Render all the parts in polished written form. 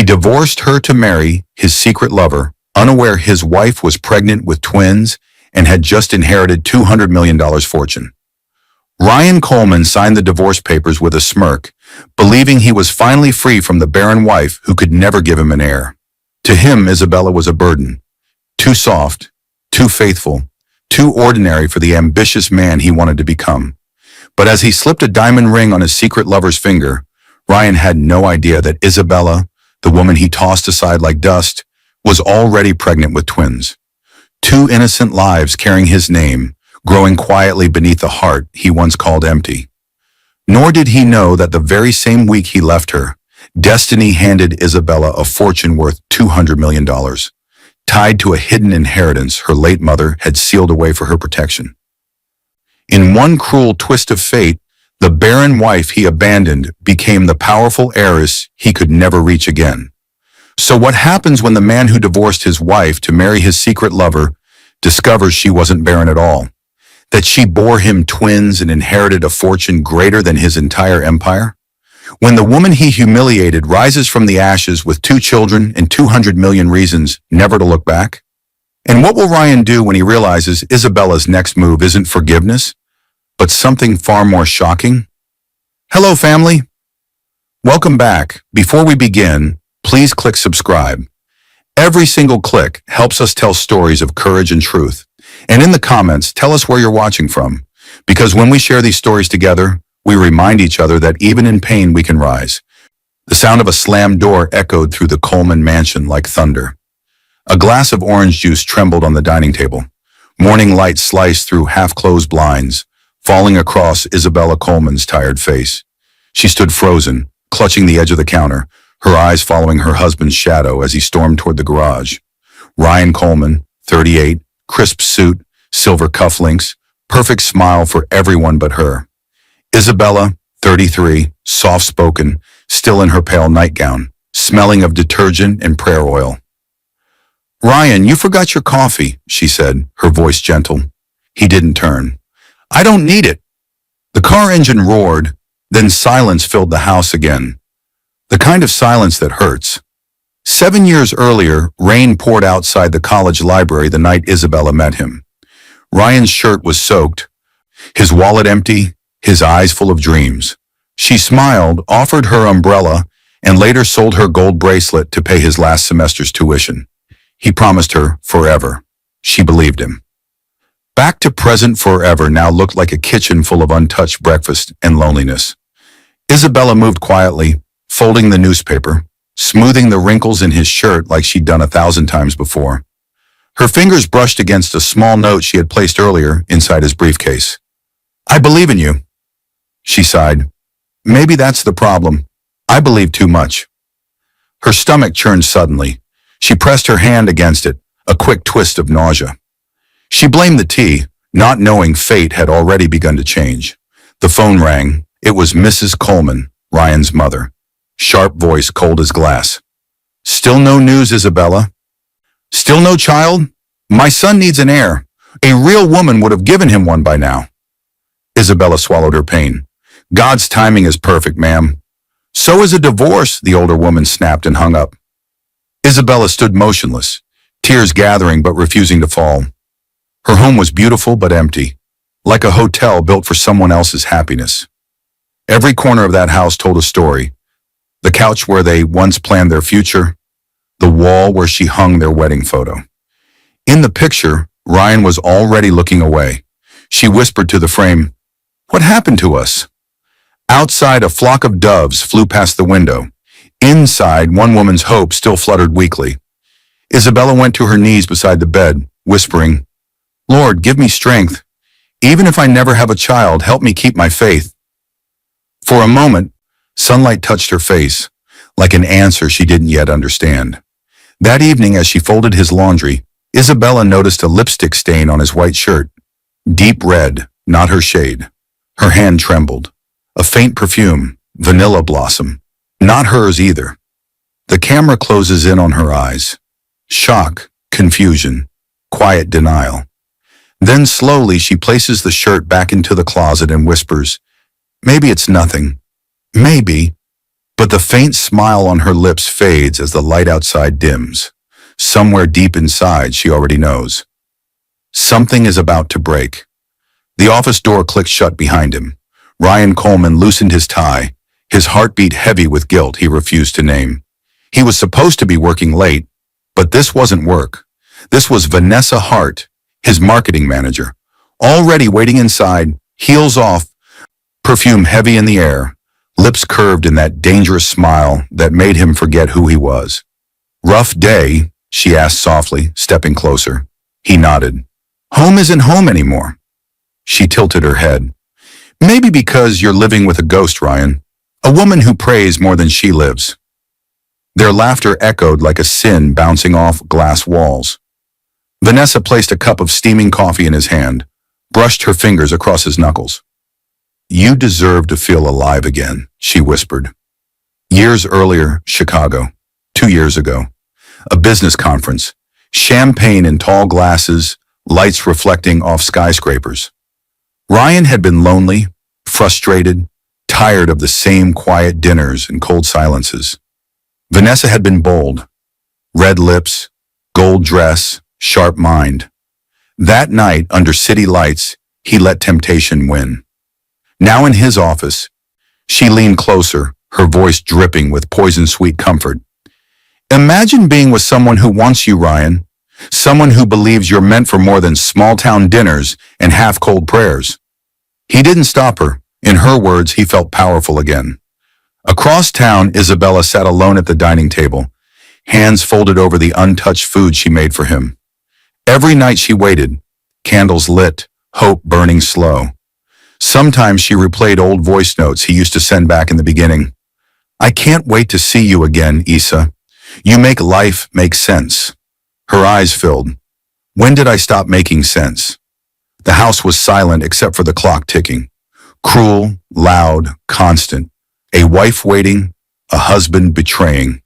He divorced her to marry his secret lover, unaware his wife was pregnant with twins and had just inherited $200 million fortune. Ryan Coleman signed the divorce papers with a smirk, believing he was finally free from the barren wife who could never give him an heir. To him, Isabella was a burden. Too soft, too faithful, too ordinary for the ambitious man he wanted to become. But as he slipped a diamond ring on his secret lover's finger, Ryan had no idea that Isabella, the woman he tossed aside like dust, was already pregnant with twins. Two innocent lives carrying his name, growing quietly beneath a heart he once called empty. Nor did he know that the very same week he left her, destiny handed Isabella a fortune worth $200 million, tied to a hidden inheritance her late mother had sealed away for her protection. In one cruel twist of fate, the barren wife he abandoned became the powerful heiress he could never reach again. So what happens when the man who divorced his wife to marry his secret lover discovers she wasn't barren at all? That she bore him twins and inherited a fortune greater than his entire empire? When the woman he humiliated rises from the ashes with 2 children and 200 million reasons never to look back? And what will Ryan do when he realizes Isabella's next move isn't forgiveness, but something far more shocking? Hello, family. Welcome back. Before we begin, please click subscribe. Every single click helps us tell stories of courage and truth. And in the comments, tell us where you're watching from. Because when we share these stories together, we remind each other that even in pain we can rise. The sound of a slammed door echoed through the Coleman mansion like thunder. A glass of orange juice trembled on the dining table. Morning light sliced through half-closed blinds, falling across Isabella Coleman's tired face. She stood frozen, clutching the edge of the counter, her eyes following her husband's shadow as he stormed toward the garage. Ryan Coleman, 38, crisp suit, silver cufflinks, perfect smile for everyone but her. Isabella, 33, soft-spoken, still in her pale nightgown, smelling of detergent and prayer oil. "Ryan, you forgot your coffee," she said, her voice gentle. He didn't turn. "I don't need it." The car engine roared, then silence filled the house again. The kind of silence that hurts. 7 years earlier, rain poured outside the college library the night Isabella met him. Ryan's shirt was soaked, his wallet empty, his eyes full of dreams. She smiled, offered her umbrella, and later sold her gold bracelet to pay his last semester's tuition. He promised her forever. She believed him. Back to present forever now looked like a kitchen full of untouched breakfast and loneliness. Isabella moved quietly, folding the newspaper, smoothing the wrinkles in his shirt like she'd done 1,000 times before. Her fingers brushed against a small note she had placed earlier inside his briefcase. "I believe in you." She sighed. "Maybe that's the problem. I believe too much." Her stomach churned suddenly. She pressed her hand against it, a quick twist of nausea. She blamed the tea, not knowing fate had already begun to change. The phone rang. It was Mrs. Coleman, Ryan's mother. Sharp voice, cold as glass. "Still no news, Isabella?" "Still no child? My son needs an heir. A real woman would have given him one by now." Isabella swallowed her pain. "God's timing is perfect, ma'am." "So is a divorce," the older woman snapped and hung up. Isabella stood motionless, tears gathering but refusing to fall. Her home was beautiful but empty, like a hotel built for someone else's happiness. Every corner of that house told a story. The couch where they once planned their future, the wall where she hung their wedding photo. In the picture, Ryan was already looking away. She whispered to the frame, "What happened to us?" Outside, a flock of doves flew past the window. Inside, one woman's hope still fluttered weakly. Isabella went to her knees beside the bed, whispering, "Lord, give me strength. Even if I never have a child, help me keep my faith." For a moment, sunlight touched her face, like an answer she didn't yet understand. That evening, as she folded his laundry, Isabella noticed a lipstick stain on his white shirt. Deep red, not her shade. Her hand trembled. A faint perfume, vanilla blossom. Not hers either. The camera closes in on her eyes. Shock, confusion, quiet denial. Then slowly she places the shirt back into the closet and whispers, "Maybe it's nothing. Maybe. But the faint smile on her lips fades as the light outside dims. Somewhere deep inside, she already knows. Something is about to break. The office door clicked shut behind him. Ryan Coleman loosened his tie, his heart beat heavy with guilt he refused to name. He was supposed to be working late, but this wasn't work. This was Vanessa Hart, his marketing manager, already waiting inside, heels off, perfume heavy in the air, lips curved in that dangerous smile that made him forget who he was. "Rough day?" she asked softly, stepping closer. He nodded. "Home isn't home anymore." She tilted her head. "Maybe because you're living with a ghost, Ryan. A woman who prays more than she lives." Their laughter echoed like a sin bouncing off glass walls. Vanessa placed a cup of steaming coffee in his hand, brushed her fingers across his knuckles. "You deserve to feel alive again," she whispered. Years earlier, Chicago. 2 years ago. A business conference. Champagne in tall glasses, lights reflecting off skyscrapers. Ryan had been lonely, frustrated, tired of the same quiet dinners and cold silences. Vanessa had been bold. Red lips, gold dress, sharp mind. That night, under city lights, he let temptation win. Now in his office, she leaned closer, her voice dripping with poison-sweet comfort. "Imagine being with someone who wants you, Ryan. Someone who believes you're meant for more than small-town dinners and half-cold prayers." He didn't stop her. In her words, he felt powerful again. Across town, Isabella sat alone at the dining table, hands folded over the untouched food she made for him. Every night she waited, candles lit, hope burning slow. Sometimes she replayed old voice notes he used to send back in the beginning. "I can't wait to see you again, Isa. You make life make sense." Her eyes filled. When did I stop making sense? The house was silent except for the clock ticking. Cruel, loud, constant. A wife waiting, a husband betraying.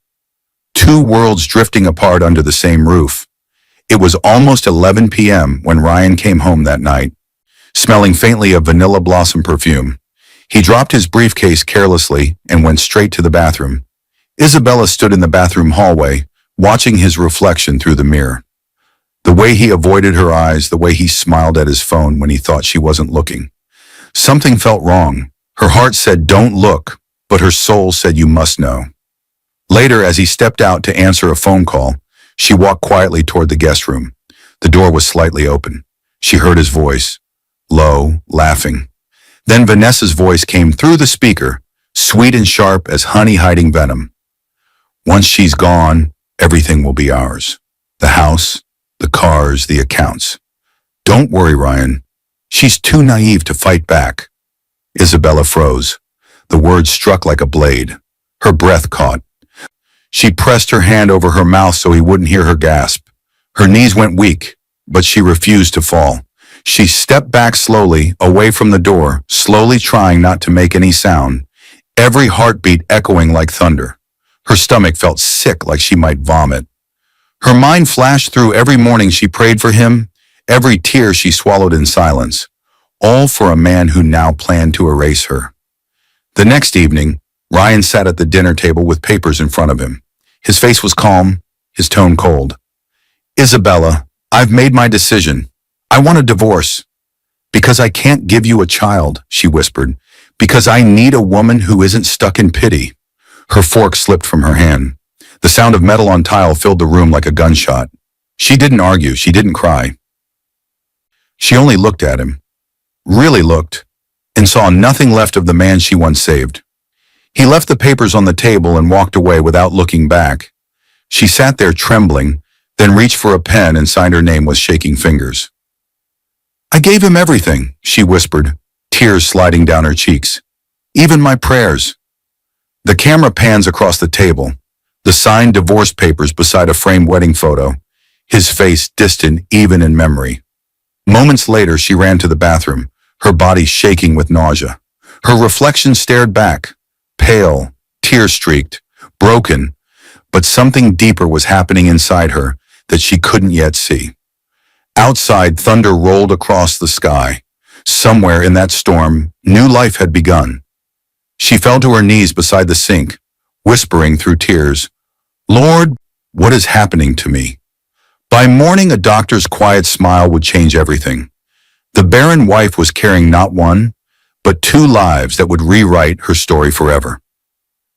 Two worlds drifting apart under the same roof. It was almost 11 p.m. when Ryan came home that night, smelling faintly of vanilla blossom perfume. He dropped his briefcase carelessly and went straight to the bathroom. Isabella stood in the bathroom hallway, watching his reflection through the mirror. The way he avoided her eyes, the way he smiled at his phone when he thought she wasn't looking. Something felt wrong. Her heart said, "Don't look," but her soul said, "You must know." Later, as he stepped out to answer a phone call, she walked quietly toward the guest room. The door was slightly open. She heard his voice, low, laughing. Then Vanessa's voice came through the speaker, sweet and sharp as honey hiding venom. "Once she's gone, everything will be ours. The house, the cars, the accounts. Don't worry, Ryan. She's too naive to fight back." Isabella froze. The words struck like a blade. Her breath caught. She pressed her hand over her mouth so he wouldn't hear her gasp. Her knees went weak, but she refused to fall. She stepped back slowly, away from the door, slowly trying not to make any sound, every heartbeat echoing like thunder. Her stomach felt sick, like she might vomit. Her mind flashed through every morning she prayed for him, every tear she swallowed in silence, all for a man who now planned to erase her. The next evening, Ryan sat at the dinner table with papers in front of him. His face was calm, his tone cold. "Isabella, I've made my decision. I want a divorce. Because I can't give you a child," she whispered. "Because I need a woman who isn't stuck in pity." Her fork slipped from her hand. The sound of metal on tile filled the room like a gunshot. She didn't argue, she didn't cry. She only looked at him, really looked, and saw nothing left of the man she once saved. He left the papers on the table and walked away without looking back. She sat there trembling, then reached for a pen and signed her name with shaking fingers. "I gave him everything," she whispered, tears sliding down her cheeks. "Even my prayers." The camera pans across the table, the signed divorce papers beside a framed wedding photo, his face distant even in memory. Moments later, she ran to the bathroom, her body shaking with nausea. Her reflection stared back, pale, tear-streaked, broken, but something deeper was happening inside her that she couldn't yet see. Outside, thunder rolled across the sky. Somewhere in that storm, new life had begun. She fell to her knees beside the sink, whispering through tears, "Lord, what is happening to me?" By morning, a doctor's quiet smile would change everything. The barren wife was carrying not one, but two lives that would rewrite her story forever.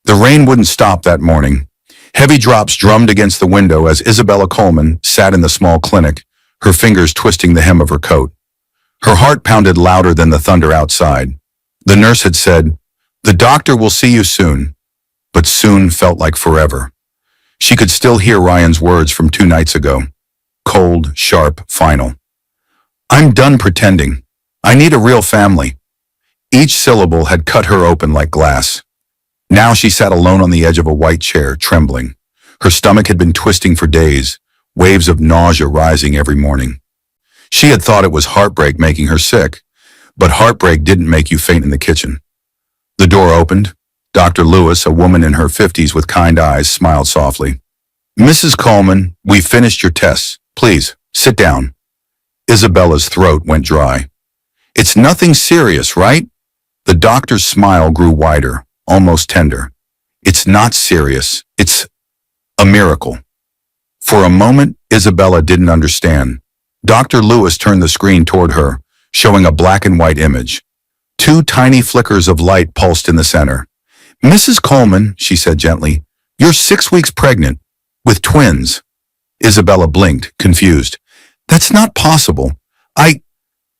The rain wouldn't stop that morning. Heavy drops drummed against the window as Isabella Coleman sat in the small clinic, her fingers twisting the hem of her coat. Her heart pounded louder than the thunder outside. The nurse had said, "The doctor will see you soon," but soon felt like forever. She could still hear Ryan's words from 2 nights ago. Cold, sharp, final. "I'm done pretending. I need a real family." Each syllable had cut her open like glass. Now she sat alone on the edge of a white chair, trembling. Her stomach had been twisting for days, waves of nausea rising every morning. She had thought it was heartbreak making her sick, but heartbreak didn't make you faint in the kitchen. The door opened. Dr. Lewis, a woman in her 50s with kind eyes, smiled softly. "Mrs. Coleman, we've finished your tests. Please, sit down." Isabella's throat went dry. "It's nothing serious, right?" The doctor's smile grew wider, almost tender. "It's not serious. It's a miracle." For a moment, Isabella didn't understand. Dr. Lewis turned the screen toward her, showing a black and white image. 2 tiny flickers of light pulsed in the center. "Mrs. Coleman," she said gently, "you're 6 weeks pregnant, with twins." Isabella blinked, confused. "That's not possible.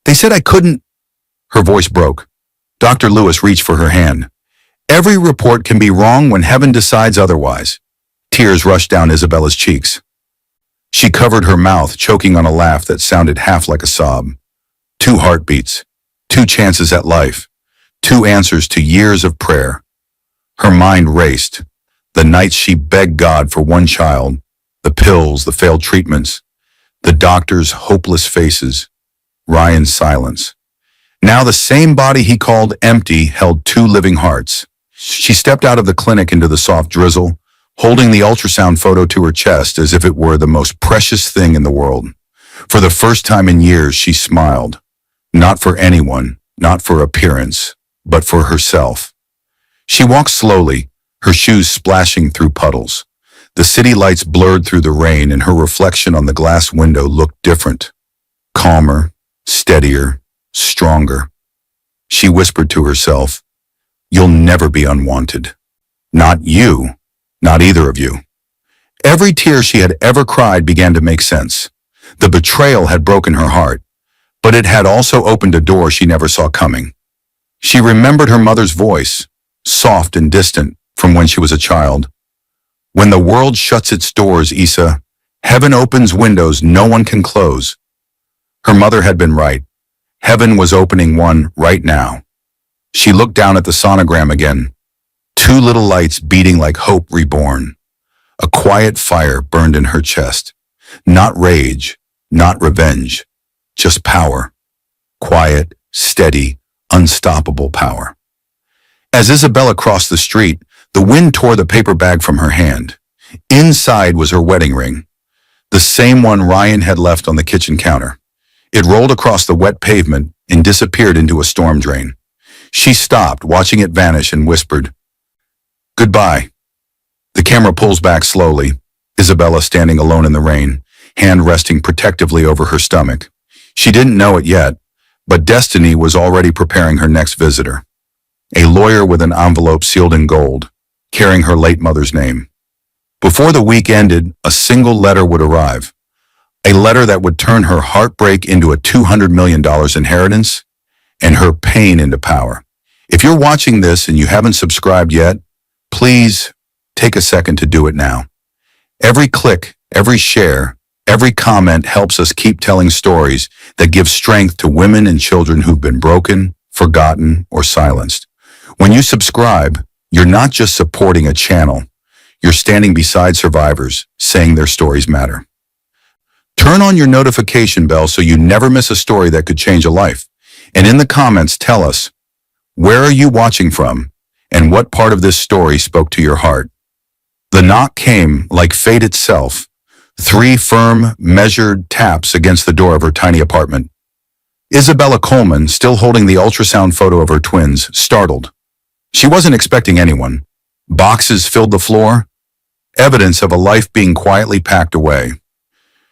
They said I couldn't." Her voice broke. Dr. Lewis reached for her hand. "Every report can be wrong when heaven decides otherwise." Tears rushed down Isabella's cheeks. She covered her mouth, choking on a laugh that sounded half like a sob. 2 heartbeats, 2 chances at life, 2 answers to years of prayer. Her mind raced. The nights she begged God for one child, the pills, the failed treatments, the doctors' hopeless faces, Ryan's silence. Now the same body he called empty held 2 living hearts. She stepped out of the clinic into the soft drizzle, holding the ultrasound photo to her chest as if it were the most precious thing in the world. For the first time in years, she smiled. Not for anyone, not for appearance, but for herself. She walked slowly, her shoes splashing through puddles. The city lights blurred through the rain, and her reflection on the glass window looked different. Calmer, steadier, stronger. She whispered to herself, "You'll never be unwanted. Not you. Not either of you." Every tear she had ever cried began to make sense. The betrayal had broken her heart, but it had also opened a door she never saw coming. She remembered her mother's voice, soft and distant from when she was a child. "When the world shuts its doors, Isa, heaven opens windows no one can close." Her mother had been right. Heaven was opening one right now. She looked down at the sonogram again. 2 little lights beating like hope reborn. A quiet fire burned in her chest. Not rage, not revenge, just power. Quiet, steady, unstoppable power. As Isabella crossed the street, the wind tore the paper bag from her hand. Inside was her wedding ring, the same one Ryan had left on the kitchen counter. It rolled across the wet pavement and disappeared into a storm drain. She stopped, watching it vanish, and whispered, "Goodbye." The camera pulls back slowly, Isabella standing alone in the rain, hand resting protectively over her stomach. She didn't know it yet, but destiny was already preparing her next visitor. A lawyer with an envelope sealed in gold, carrying her late mother's name. Before the week ended, a single letter would arrive. A letter that would turn her heartbreak into a $200 million inheritance and her pain into power. If you're watching this and you haven't subscribed yet, please take a second to do it now. Every click, every share, every comment helps us keep telling stories that give strength to women and children who've been broken, forgotten, or silenced. When you subscribe, you're not just supporting a channel. You're standing beside survivors, saying their stories matter. Turn on your notification bell so you never miss a story that could change a life. And in the comments, tell us, where are you watching from, and what part of this story spoke to your heart? The knock came like fate itself, 3 firm, measured taps against the door of her tiny apartment. Isabella Coleman, still holding the ultrasound photo of her twins, startled. She wasn't expecting anyone, Boxes filled the floor, evidence of a life being quietly packed away.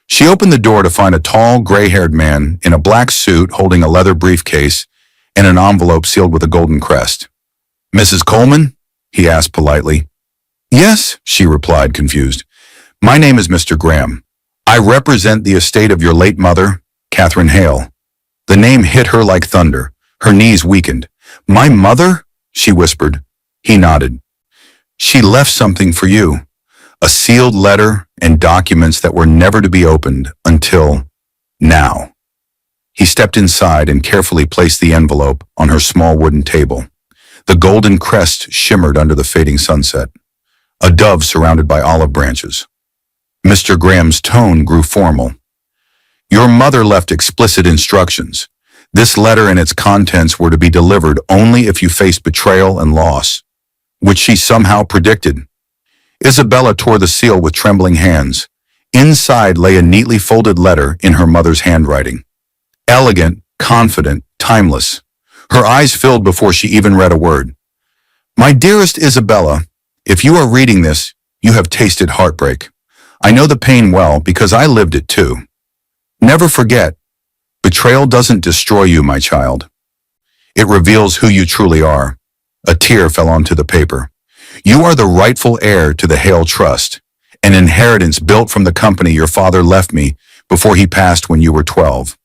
She opened the door to find a tall, gray-haired man in a black suit holding a leather briefcase and an envelope sealed with a golden crest. "Mrs. Coleman?" he asked politely. "Yes," she replied, confused. "My name is Mr. Graham. I represent the estate of your late mother, Catherine Hale." The name hit her like thunder. Her knees weakened. "My mother?" she whispered. He nodded. "She left something for you. A sealed letter and documents that were never to be opened until now." He stepped inside and carefully placed the envelope on her small wooden table. The golden crest shimmered under the fading sunset. A dove surrounded by olive branches. Mr. Graham's tone grew formal. "Your mother left explicit instructions. This letter and its contents were to be delivered only if you faced betrayal and loss, which she somehow predicted." Isabella tore the seal with trembling hands. Inside lay a neatly folded letter in her mother's handwriting. Elegant, confident, timeless. Her eyes filled before she even read a word. "My dearest Isabella, if you are reading this, you have tasted heartbreak. I know the pain well because I lived it too. Never forget, betrayal doesn't destroy you, my child. It reveals who you truly are." A tear fell onto the paper. "You are the rightful heir to the Hale Trust, an inheritance built from the company your father left me before he passed when you were 12.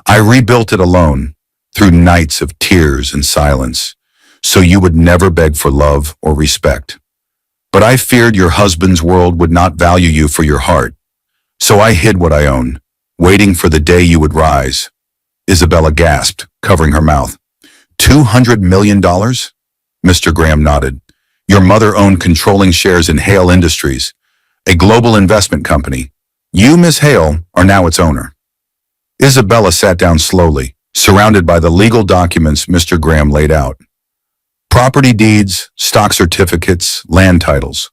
I rebuilt it alone, through nights of tears and silence, so you would never beg for love or respect. But I feared your husband's world would not value you for your heart, so I hid what I owned, waiting for the day you would rise." Isabella gasped, covering her mouth. $200 million? Mr. Graham nodded. "Your mother owned controlling shares in Hale Industries, a global investment company. You, Miss Hale, are now its owner." Isabella sat down slowly, surrounded by the legal documents Mr. Graham laid out. Property deeds, stock certificates, land titles,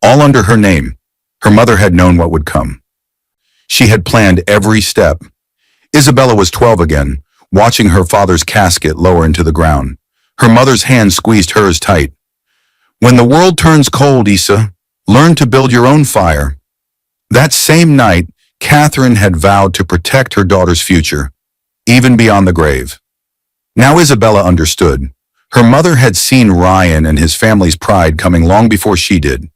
all under her name. Her mother had known what would come. She had planned every step. Isabella was 12 again, watching her father's casket lower into the ground. Her mother's hand squeezed hers tight. "When the world turns cold, Isa, learn to build your own fire." That same night, Catherine had vowed to protect her daughter's future, even beyond the grave. Now Isabella understood. Her mother had seen Ryan and his family's pride coming long before she did.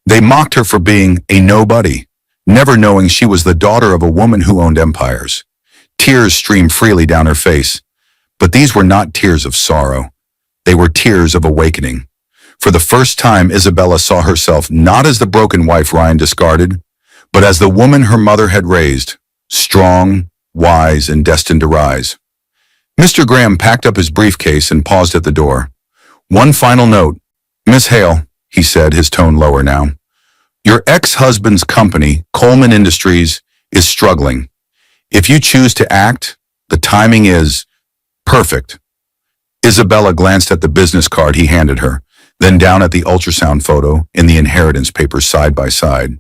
They mocked her for being a nobody, never knowing she was the daughter of a woman who owned empires. Tears streamed freely down her face, but these were not tears of sorrow. They were tears of awakening. For the first time, Isabella saw herself not as the broken wife Ryan discarded, but as the woman her mother had raised, strong, wise, and destined to rise. Mr. Graham packed up his briefcase and paused at the door. "One final note. Miss Hale," he said, his tone lower now. "Your ex-husband's company, Coleman Industries, is struggling. If you choose to act, the timing is perfect." Isabella glanced at the business card he handed her, then down at the ultrasound photo in the inheritance papers side by side.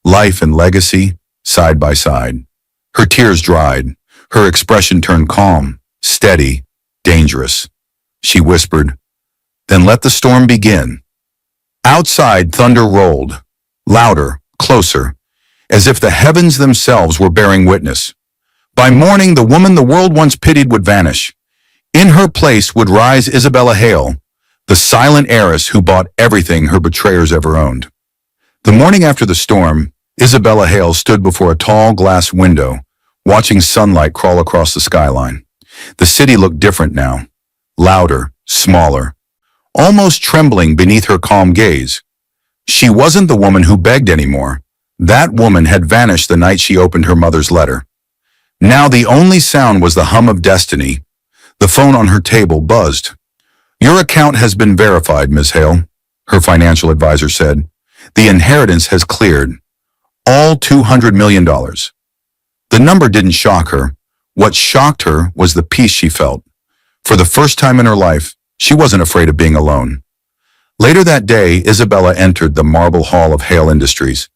Life and legacy, side by side. Her tears dried. Her expression turned calm, steady, dangerous. She whispered, "Then let the storm begin." Outside, thunder rolled, louder, closer, as if the heavens themselves were bearing witness. By morning, the woman the world once pitied would vanish. In her place would rise Isabella Hale, the silent heiress who bought everything her betrayers ever owned. The morning after the storm, Isabella Hale stood before a tall glass window, watching sunlight crawl across the skyline. The city looked different now, louder, smaller, almost trembling beneath her calm gaze. She wasn't the woman who begged anymore. That woman had vanished the night she opened her mother's letter. Now the only sound was the hum of destiny. The phone on her table buzzed. "Your account has been verified, Miss Hale," her financial advisor said. "The inheritance has cleared. All $200 million. The number didn't shock her. What shocked her was the peace she felt. For the first time in her life, she wasn't afraid of being alone. Later that day, Isabella entered the marble hall of Hale Industries.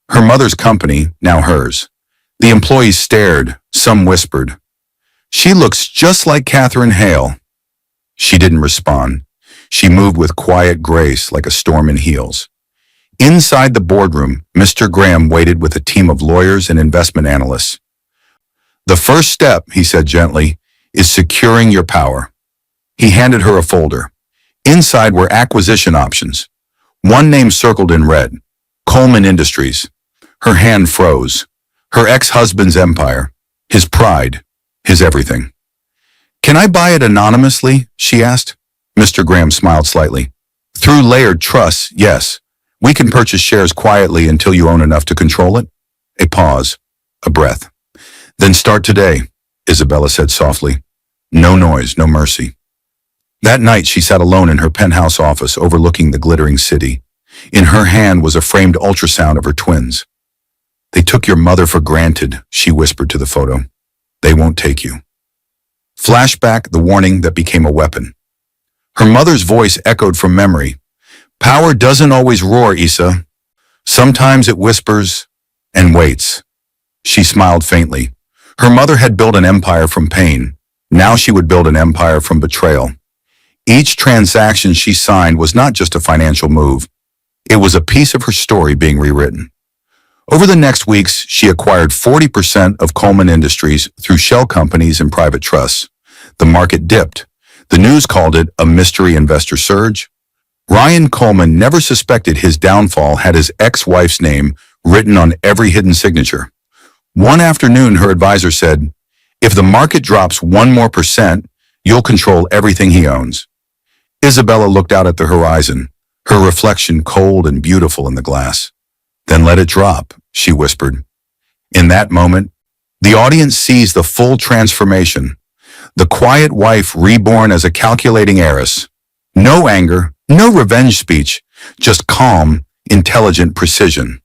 Her mother's company, now hers. The employees stared, some whispered, "She looks just like Catherine Hale." She didn't respond. She moved with quiet grace like a storm in heels. Inside the boardroom, Mr. Graham waited with a team of lawyers and investment analysts. "The first step," he said gently, "is securing your power." He handed her a folder. Inside were acquisition options. One name circled in red: Coleman Industries. Her hand froze. Her ex-husband's empire. His pride. His everything. "Can I buy it anonymously?" she asked. Mr. Graham smiled slightly. "Through layered trusts, yes. We can purchase shares quietly until you own enough to control it." A pause. A breath. "Then start today," Isabella said softly. "No noise, no mercy." That night she sat alone in her penthouse office overlooking the glittering city. In her hand was a framed ultrasound of her twins. "They took your mother for granted," she whispered to the photo. "They won't take you." Flashback, the warning that became a weapon. Her mother's voice echoed from memory. "Power doesn't always roar, Isa. Sometimes it whispers and waits." She smiled faintly. Her mother had built an empire from pain. Now she would build an empire from betrayal. Each transaction she signed was not just a financial move. It was a piece of her story being rewritten. Over the next weeks, she acquired 40% of Coleman Industries through shell companies and private trusts. The market dipped. The news called it a mystery investor surge. Ryan Coleman never suspected his downfall had his ex-wife's name written on every hidden signature. One afternoon, her advisor said, "If the market drops 1% more, you'll control everything he owns." Isabella looked out at the horizon, her reflection cold and beautiful in the glass. "Then let it drop," she whispered. In that moment, the audience sees the full transformation. The quiet wife reborn as a calculating heiress. No anger, no revenge speech, just calm, intelligent precision.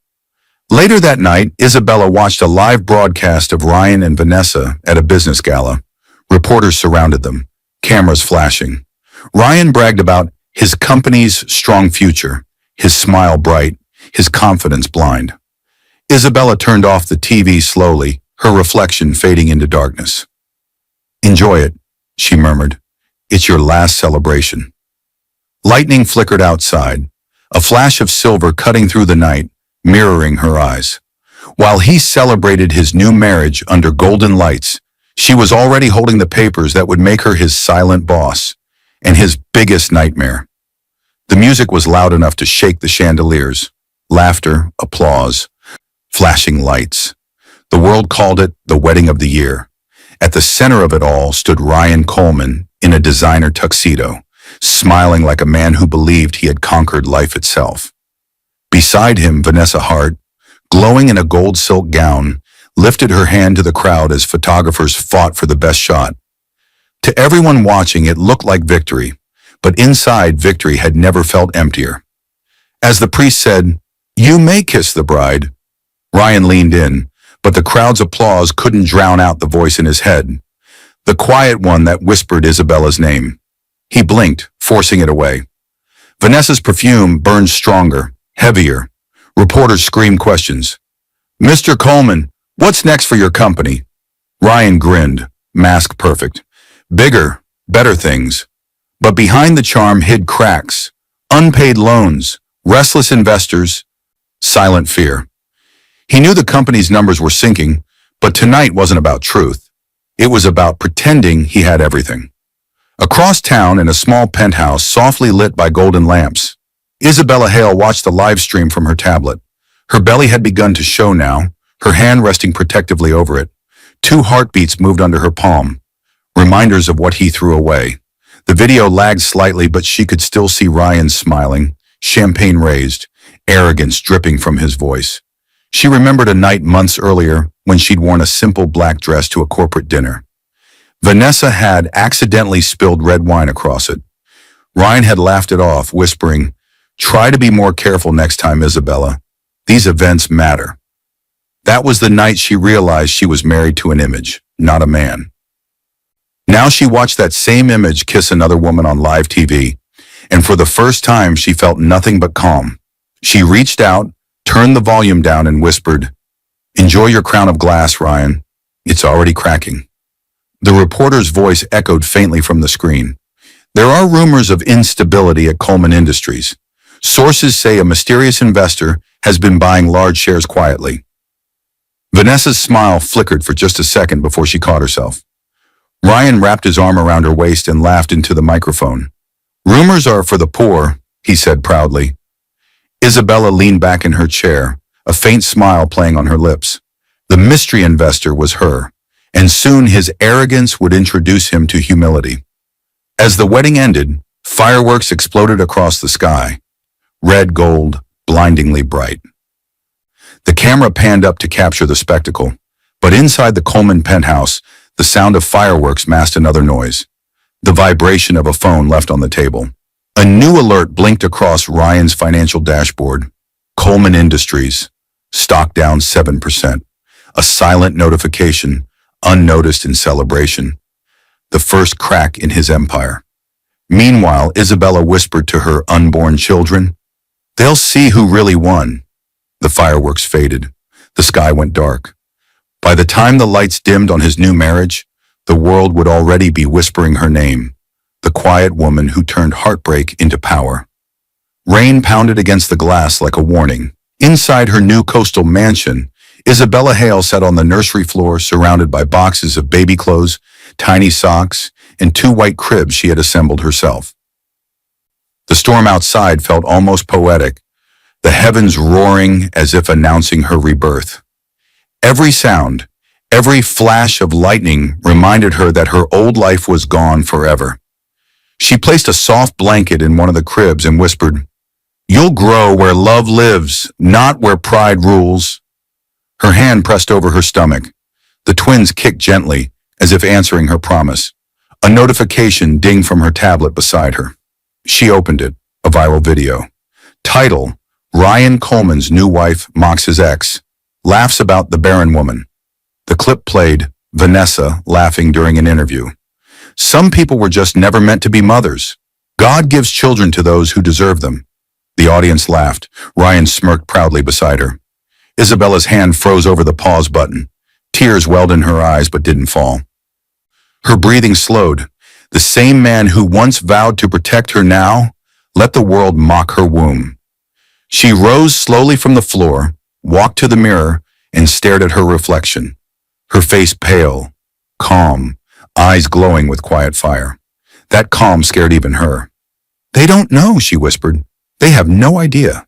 Later that night, Isabella watched a live broadcast of Ryan and Vanessa at a business gala. Reporters surrounded them, cameras flashing. Ryan bragged about his company's strong future, his smile bright, his confidence blind. Isabella turned off the TV slowly, her reflection fading into darkness. "Enjoy it," she murmured. "It's your last celebration." Lightning flickered outside, a flash of silver cutting through the night, mirroring her eyes. While he celebrated his new marriage under golden lights, she was already holding the papers that would make her his silent boss and his biggest nightmare. The music was loud enough to shake the chandeliers. Laughter, applause, flashing lights. The world called it the wedding of the year. At the center of it all stood Ryan Coleman in a designer tuxedo, smiling like a man who believed he had conquered life itself. Beside him, Vanessa Hart, glowing in a gold silk gown, lifted her hand to the crowd as photographers fought for the best shot. To everyone watching, it looked like victory, but inside, victory had never felt emptier. As the priest said, "You may kiss the bride," Ryan leaned in, but the crowd's applause couldn't drown out the voice in his head, the quiet one that whispered Isabella's name. He blinked, forcing it away. Vanessa's perfume burned stronger, heavier. Reporters screamed questions. "Mr. Coleman, what's next for your company?" Ryan grinned, mask perfect. "Bigger, better things." But behind the charm hid cracks, unpaid loans, restless investors, silent fear. He knew the company's numbers were sinking, but tonight wasn't about truth. It was about pretending he had everything. Across town, in a small penthouse softly lit by golden lamps, Isabella Hale watched the live stream from her tablet. Her belly had begun to show now, her hand resting protectively over it. 2 heartbeats moved under her palm, reminders of what he threw away. The video lagged slightly, but she could still see Ryan smiling, champagne raised, arrogance dripping from his voice. She remembered a night months earlier when she'd worn a simple black dress to a corporate dinner. Vanessa had accidentally spilled red wine across it. Ryan had laughed it off, whispering, "Try to be more careful next time, Isabella. These events matter." That was the night she realized she was married to an image, not a man. Now she watched that same image kiss another woman on live TV, and for the first time she felt nothing but calm. She reached out, turned the volume down and whispered, "Enjoy your crown of glass, Ryan. It's already cracking." The reporter's voice echoed faintly from the screen. There are rumors of instability at Coleman Industries. Sources say a mysterious investor has been buying large shares quietly. Vanessa's smile flickered for just a second before she caught herself. Ryan wrapped his arm around her waist and laughed into the microphone. Rumors are for the poor, he said proudly. Isabella leaned back in her chair, a faint smile playing on her lips. The mystery investor was her, and soon his arrogance would introduce him to humility. As the wedding ended, fireworks exploded across the sky. Red gold, blindingly bright. The camera panned up to capture the spectacle, but inside the Coleman penthouse, the sound of fireworks masked another noise. The vibration of a phone left on the table. A new alert blinked across Ryan's financial dashboard. Coleman Industries, stock down 7%. A silent notification, unnoticed in celebration. The first crack in his empire. Meanwhile, Isabella whispered to her unborn children, "They'll see who really won." The fireworks faded. The sky went dark. By the time the lights dimmed on his new marriage, the world would already be whispering her name, the quiet woman who turned heartbreak into power. Rain pounded against the glass like a warning. Inside her new coastal mansion, Isabella Hale sat on the nursery floor surrounded by boxes of baby clothes, tiny socks, and 2 white cribs she had assembled herself. The storm outside felt almost poetic, the heavens roaring as if announcing her rebirth. Every sound, every flash of lightning reminded her that her old life was gone forever. She placed a soft blanket in one of the cribs and whispered, "You'll grow where love lives, not where pride rules." Her hand pressed over her stomach. The twins kicked gently, as if answering her promise. A notification dinged from her tablet beside her. She opened it, a viral video. Title, Ryan Coleman's new wife mocks his ex, laughs about the barren woman. The clip played, Vanessa laughing during an interview. Some people were just never meant to be mothers. God gives children to those who deserve them. The audience laughed. Ryan smirked proudly beside her. Isabella's hand froze over the pause button. Tears welled in her eyes but didn't fall. Her breathing slowed. The same man who once vowed to protect her now let the world mock her womb. She rose slowly from the floor, walked to the mirror, and stared at her reflection. Her face pale, calm, eyes glowing with quiet fire. That calm scared even her. "They don't know," she whispered. "They have no idea."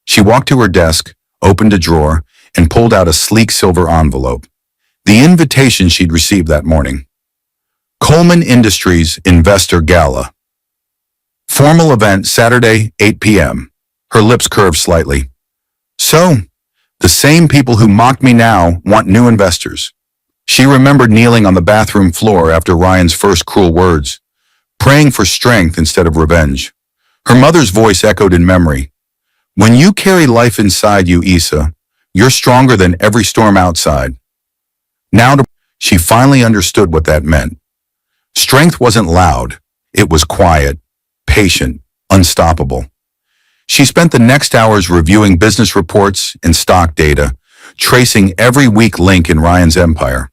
She walked to her desk, opened a drawer, and pulled out a sleek silver envelope. The invitation she'd received that morning. Coleman Industries Investor Gala. Formal event Saturday, 8 p.m. Her lips curved slightly. "So, the same people who mocked me now want new investors." She remembered kneeling on the bathroom floor after Ryan's first cruel words, praying for strength instead of revenge. Her mother's voice echoed in memory. "When you carry life inside you, Issa, you're stronger than every storm outside." Now she finally understood what that meant. Strength wasn't loud. It was quiet, patient, unstoppable. She spent the next hours reviewing business reports and stock data, tracing every weak link in Ryan's empire.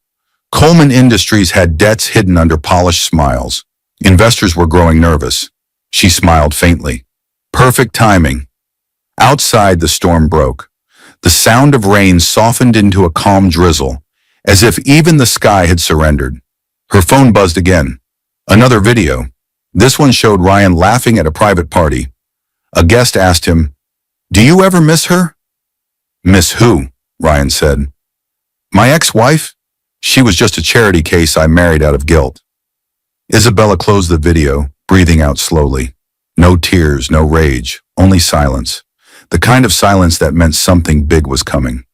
Coleman Industries had debts hidden under polished smiles. Investors were growing nervous. She smiled faintly. Perfect timing. Outside, the storm broke. The sound of rain softened into a calm drizzle, as if even the sky had surrendered. Her phone buzzed again. Another video. This one showed Ryan laughing at a private party. A guest asked him, "Do you ever miss her?" "Miss who?" Ryan said. "My ex-wife? She was just a charity case I married out of guilt." Isabella closed the video, breathing out slowly. No tears, no rage, only silence. The kind of silence that meant something big was coming.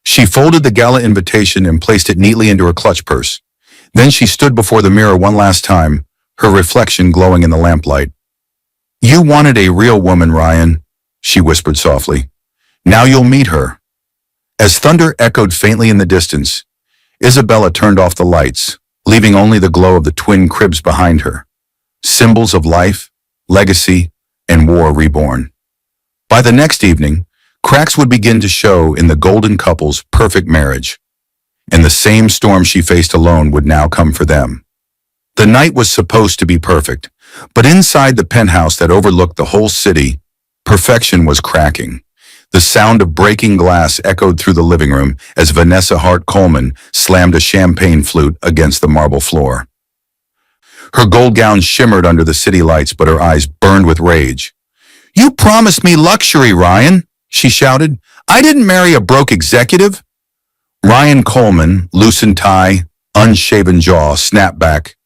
She folded the gala invitation and placed it neatly into her clutch purse. Then she stood before the mirror one last time, her reflection glowing in the lamplight. "You wanted a real woman, Ryan," she whispered softly. "Now you'll meet her." As thunder echoed faintly in the distance, Isabella turned off the lights, leaving only the glow of the twin cribs behind her. Symbols of life, legacy, and war reborn. By the next evening, cracks would begin to show in the golden couple's perfect marriage, and the same storm she faced alone would now come for them. The night was supposed to be perfect, but inside the penthouse that overlooked the whole city, perfection was cracking. The sound of breaking glass echoed through the living room as Vanessa Hart Coleman slammed a champagne flute against the marble floor. Her gold gown shimmered under the city lights, but her eyes burned with rage. "You promised me luxury, Ryan," she shouted. "I didn't marry a broke executive." Ryan Coleman, loosened tie, unshaven jaw, snapped back.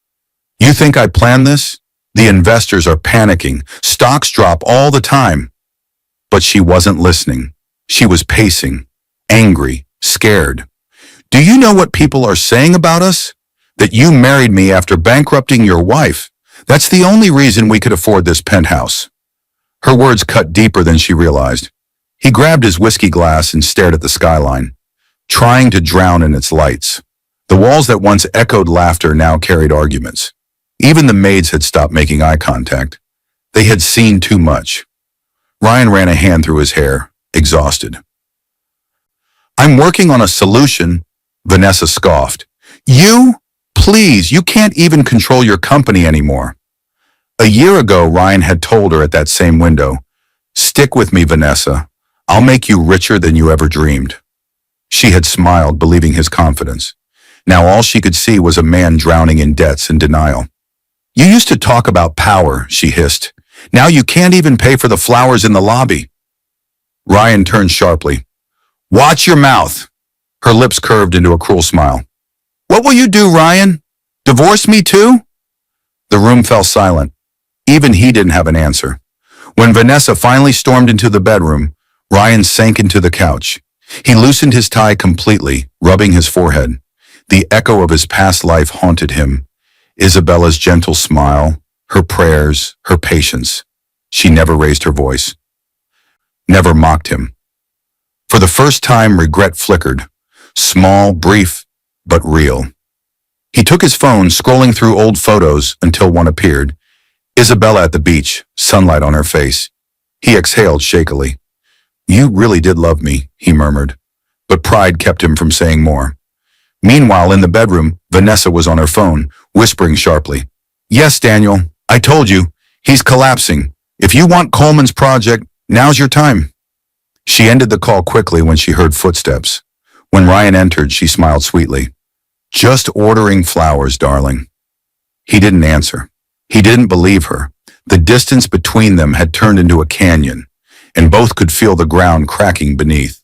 "You think I planned this? The investors are panicking. Stocks drop all the time." But she wasn't listening. She was pacing, angry, scared. "Do you know what people are saying about us? That you married me after bankrupting your wife. That's the only reason we could afford this penthouse." Her words cut deeper than she realized. He grabbed his whiskey glass and stared at the skyline, trying to drown in its lights. The walls that once echoed laughter now carried arguments. Even the maids had stopped making eye contact. They had seen too much. Ryan ran a hand through his hair, exhausted. "I'm working on a solution," Vanessa scoffed. "You? Please, you can't even control your company anymore." A year ago, Ryan had told her at that same window, "Stick with me, Vanessa. I'll make you richer than you ever dreamed." She had smiled, believing his confidence. Now all she could see was a man drowning in debts and denial. "You used to talk about power," she hissed. "Now you can't even pay for the flowers in the lobby." Ryan turned sharply. "Watch your mouth." Her lips curved into a cruel smile. "What will you do, Ryan? Divorce me too?" The room fell silent. Even he didn't have an answer. When Vanessa finally stormed into the bedroom, Ryan sank into the couch. He loosened his tie completely, rubbing his forehead. The echo of his past life haunted him. Isabella's gentle smile, her prayers, her patience. She never raised her voice, never mocked him. For the first time, regret flickered. Small, brief, but real. He took his phone, scrolling through old photos until one appeared. Isabella at the beach, sunlight on her face. He exhaled shakily. "You really did love me," he murmured, but pride kept him from saying more. Meanwhile, in the bedroom, Vanessa was on her phone, whispering sharply. "Yes, Daniel, I told you. He's collapsing. If you want Coleman's project, now's your time." She ended the call quickly when she heard footsteps. When Ryan entered, she smiled sweetly. "Just ordering flowers, darling." He didn't answer. He didn't believe her. The distance between them had turned into a canyon, and both could feel the ground cracking beneath.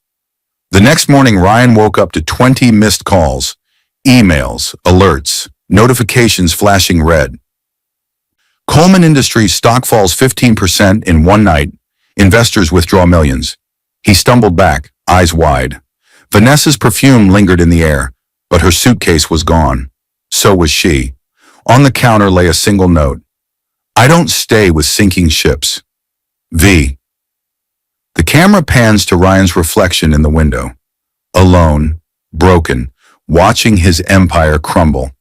The next morning, Ryan woke up to 20 missed calls, emails, alerts, notifications flashing red. Coleman Industries stock falls 15% in one night. Investors withdraw millions. He stumbled back, eyes wide. Vanessa's perfume lingered in the air, but her suitcase was gone. So was she. On the counter lay a single note. "I don't stay with sinking ships. V." The camera pans to Ryan's reflection in the window. Alone, broken, watching his empire crumble.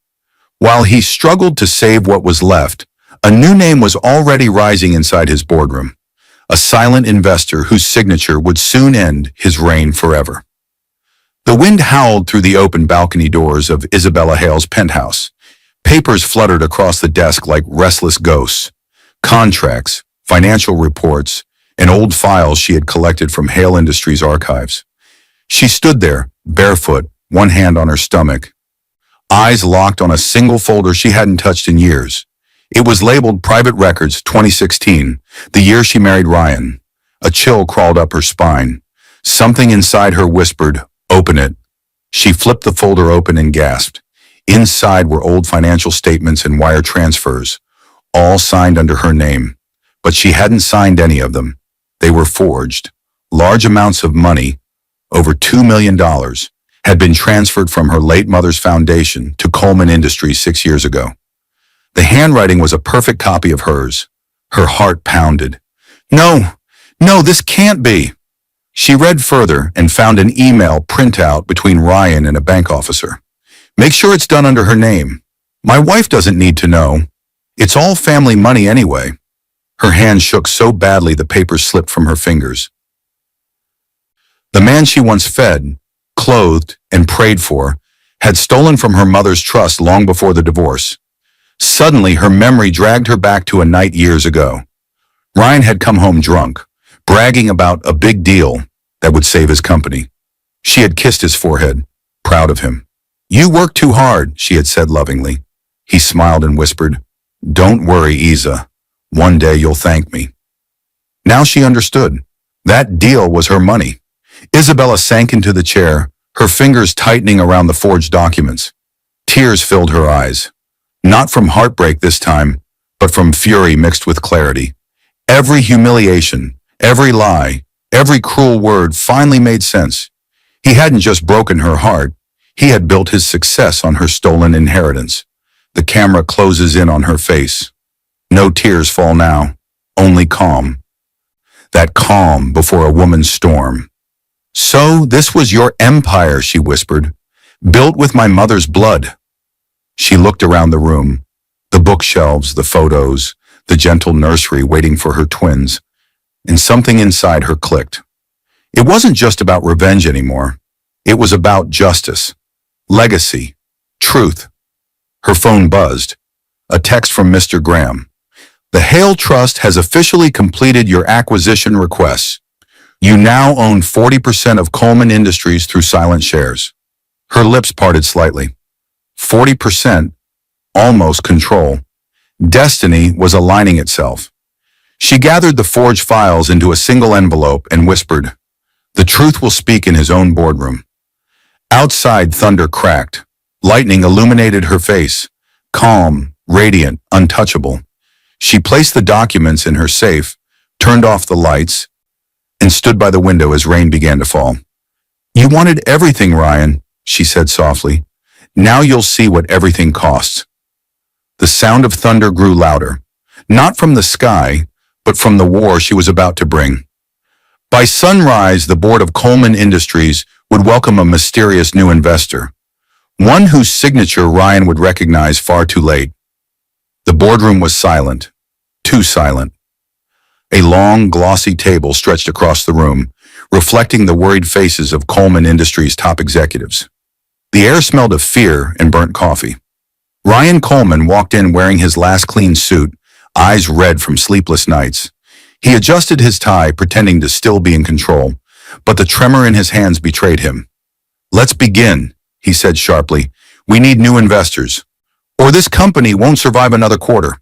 While he struggled to save what was left, a new name was already rising inside his boardroom. A silent investor whose signature would soon end his reign forever. The wind howled through the open balcony doors of Isabella Hale's penthouse. Papers fluttered across the desk like restless ghosts. Contracts, financial reports, and old files she had collected from Hale Industries archives. She stood there, barefoot, one hand on her stomach, eyes locked on a single folder she hadn't touched in years. It was labeled Private Records 2016, the year she married Ryan. A chill crawled up her spine. Something inside her whispered, "Open it." She flipped the folder open and gasped. Inside were old financial statements and wire transfers, all signed under her name. But she hadn't signed any of them. They were forged. Large amounts of money, over $2 million, had been transferred from her late mother's foundation to Coleman Industries 6 years ago. The handwriting was a perfect copy of hers. Her heart pounded. No, this can't be." She read further and found an email printout between Ryan and a bank officer. "Make sure it's done under her name. My wife doesn't need to know. It's all family money anyway." Her hand shook so badly the paper slipped from her fingers. The man she once fed, clothed, and prayed for had stolen from her mother's trust long before the divorce. Suddenly, her memory dragged her back to a night years ago. Ryan had come home drunk, bragging about a big deal that would save his company. She had kissed his forehead, proud of him. "You work too hard," she had said lovingly. He smiled and whispered, "Don't worry, Isa. One day you'll thank me." Now she understood. That deal was her money. Isabella sank into the chair, her fingers tightening around the forged documents. Tears filled her eyes. Not from heartbreak this time, but from fury mixed with clarity. Every humiliation, every lie, every cruel word finally made sense. He hadn't just broken her heart, he had built his success on her stolen inheritance. The camera closes in on her face. No tears fall now, only calm. That calm before a woman's storm. "So this was your empire," she whispered, "built with my mother's blood." She looked around the room, the bookshelves, the photos, the gentle nursery waiting for her twins, and something inside her clicked. It wasn't just about revenge anymore. It was about justice, legacy, truth. Her phone buzzed. A text from Mr. Graham. "The Hale Trust has officially completed your acquisition requests. You now own 40% of Coleman Industries through silent shares." Her lips parted slightly. 40%, almost control. Destiny was aligning itself. She gathered the forged files into a single envelope and whispered, "The truth will speak in his own boardroom." Outside, thunder cracked. Lightning illuminated her face, calm, radiant, untouchable. She placed the documents in her safe, turned off the lights, and stood by the window as rain began to fall. "You wanted everything, Ryan," she said softly. "Now you'll see what everything costs." The sound of thunder grew louder, not from the sky, but from the war she was about to bring. By sunrise, the board of Coleman Industries would welcome a mysterious new investor, one whose signature Ryan would recognize far too late. The boardroom was silent, too silent. A long, glossy table stretched across the room, reflecting the worried faces of Coleman Industries' top executives. The air smelled of fear and burnt coffee. Ryan Coleman walked in wearing his last clean suit, eyes red from sleepless nights. He adjusted his tie, pretending to still be in control, but the tremor in his hands betrayed him. "Let's begin," he said sharply. "We need new investors, or this company won't survive another quarter."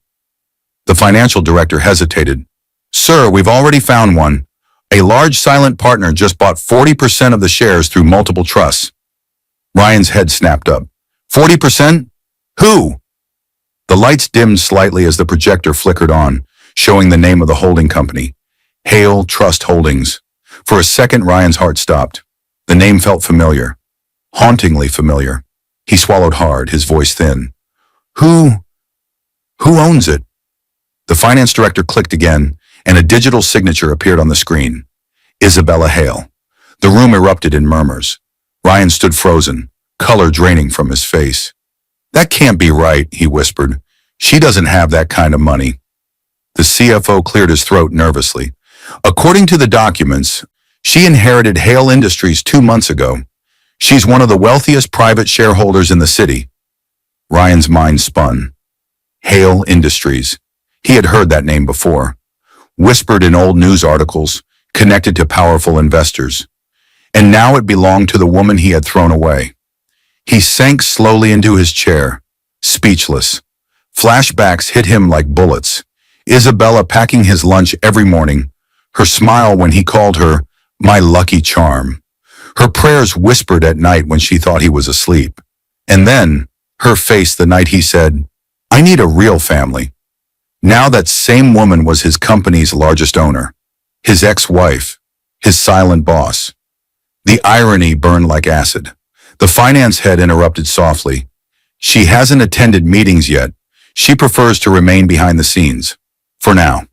The financial director hesitated. "Sir, we've already found one. A large silent partner just bought 40% of the shares through multiple trusts." Ryan's head snapped up. 40%? Who? The lights dimmed slightly as the projector flickered on, showing the name of the holding company, Hale Trust Holdings. For a second, Ryan's heart stopped. The name felt familiar, hauntingly familiar. He swallowed hard, his voice thin. Who owns it?" The finance director clicked again, and a digital signature appeared on the screen. Isabella Hale. The room erupted in murmurs. Ryan stood frozen, color draining from his face. "That can't be right," he whispered. "She doesn't have that kind of money." The CFO cleared his throat nervously. "According to the documents, she inherited Hale Industries 2 months ago. She's one of the wealthiest private shareholders in the city." Ryan's mind spun. Hale Industries. He had heard that name before. Whispered in old news articles, connected to powerful investors. And now it belonged to the woman he had thrown away. He sank slowly into his chair, speechless. Flashbacks hit him like bullets. Isabella packing his lunch every morning, her smile when he called her my lucky charm, her prayers whispered at night when she thought he was asleep, and then her face the night he said, "I need a real family." Now that same woman was his company's largest owner, his ex-wife, his silent boss. The irony burned like acid. The finance head interrupted softly. "She hasn't attended meetings yet. She prefers to remain behind the scenes. For now."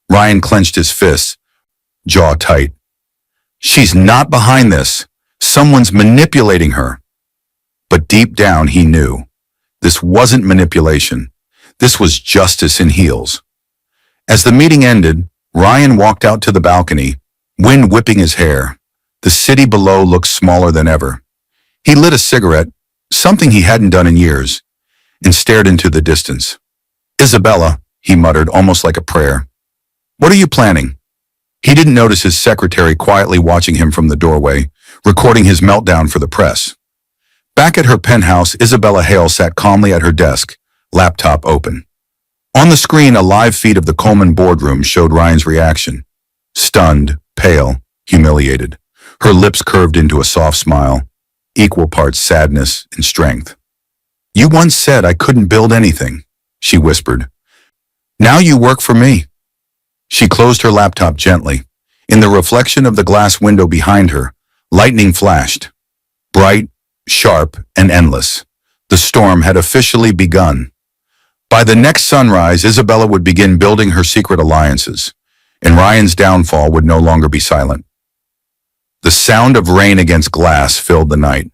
Ryan clenched his fists, jaw tight. "She's not behind this. Someone's manipulating her." But deep down he knew. This wasn't manipulation. This was justice in heels. As the meeting ended, Ryan walked out to the balcony, wind whipping his hair. The city below looked smaller than ever. He lit a cigarette, something he hadn't done in years. and stared into the distance. "Isabella," he muttered, almost like a prayer. "What are you planning?" He didn't notice his secretary quietly watching him from the doorway, recording his meltdown for the press. Back at her penthouse, Isabella Hale sat calmly at her desk, laptop open. On the screen, a live feed of the Coleman boardroom showed Ryan's reaction. Stunned, pale, humiliated. Her lips curved into a soft smile, equal parts sadness and strength. "You once said I couldn't build anything," she whispered. "Now you work for me." She closed her laptop gently. In the reflection of the glass window behind her, lightning flashed. Bright, sharp, and endless. The storm had officially begun. By the next sunrise, Isabella would begin building her secret alliances, and Ryan's downfall would no longer be silent. The sound of rain against glass filled the night.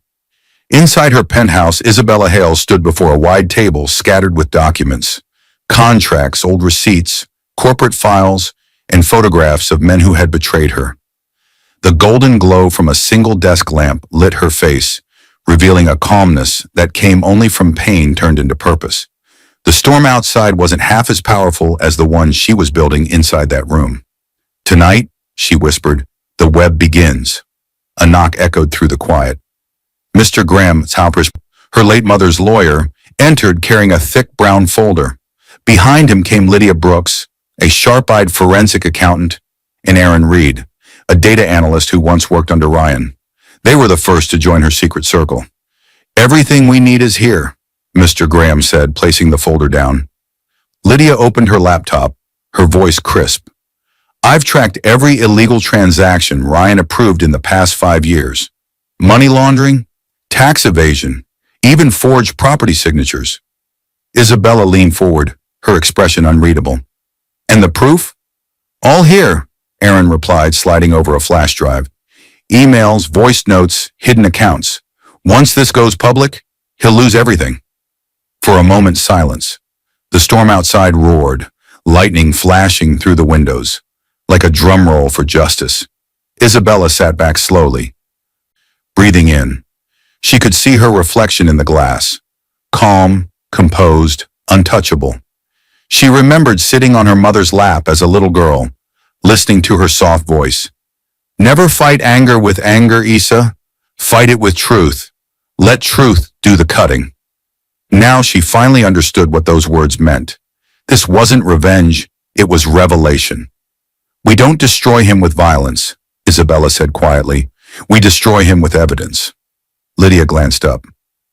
Inside her penthouse, Isabella Hale stood before a wide table scattered with documents, contracts, old receipts, corporate files, and photographs of men who had betrayed her. The golden glow from a single desk lamp lit her face, revealing a calmness that came only from pain turned into purpose. The storm outside wasn't half as powerful as the one she was building inside that room. "Tonight," she whispered, "the web begins." A knock echoed through the quiet. Mr. Graham, her late mother's lawyer, entered carrying a thick brown folder. Behind him came Lydia Brooks, a sharp-eyed forensic accountant, and Aaron Reed, a data analyst who once worked under Ryan. They were the first to join her secret circle. "Everything we need is here," Mr. Graham said, placing the folder down. Lydia opened her laptop, her voice crisp. "I've tracked every illegal transaction Ryan approved in the past 5 years. Money laundering, tax evasion, even forged property signatures." Isabella leaned forward, her expression unreadable. "And the proof?" "All here," Aaron replied, sliding over a flash drive. "Emails, voice notes, hidden accounts. Once this goes public, he'll lose everything." For a moment, silence. The storm outside roared, lightning flashing through the windows, like a drum roll for justice. Isabella sat back slowly, breathing in. She could see her reflection in the glass, calm, composed, untouchable. She remembered sitting on her mother's lap as a little girl, listening to her soft voice. "Never fight anger with anger, Isa. Fight it with truth. Let truth do the cutting." Now she finally understood what those words meant. This wasn't revenge, it was revelation. "We don't destroy him with violence," Isabella said quietly. "We destroy him with evidence." Lydia glanced up.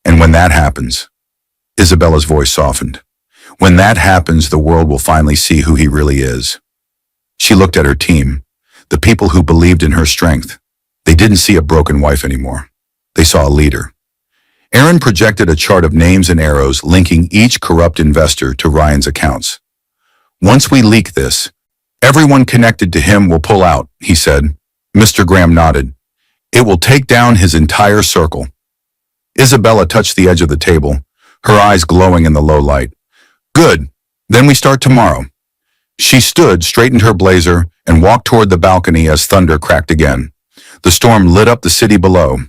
"And when that happens," Isabella's voice softened, "when that happens, the world will finally see who he really is." She looked at her team, the people who believed in her strength. They didn't see a broken wife anymore. They saw a leader. Aaron projected a chart of names and arrows linking each corrupt investor to Ryan's accounts. "Once we leak this, everyone connected to him will pull out," he said. Mr. Graham nodded. "It will take down his entire circle." Isabella touched the edge of the table, her eyes glowing in the low light. "Good. Then we start tomorrow." She stood, straightened her blazer, and walked toward the balcony as thunder cracked again. The storm lit up the city below,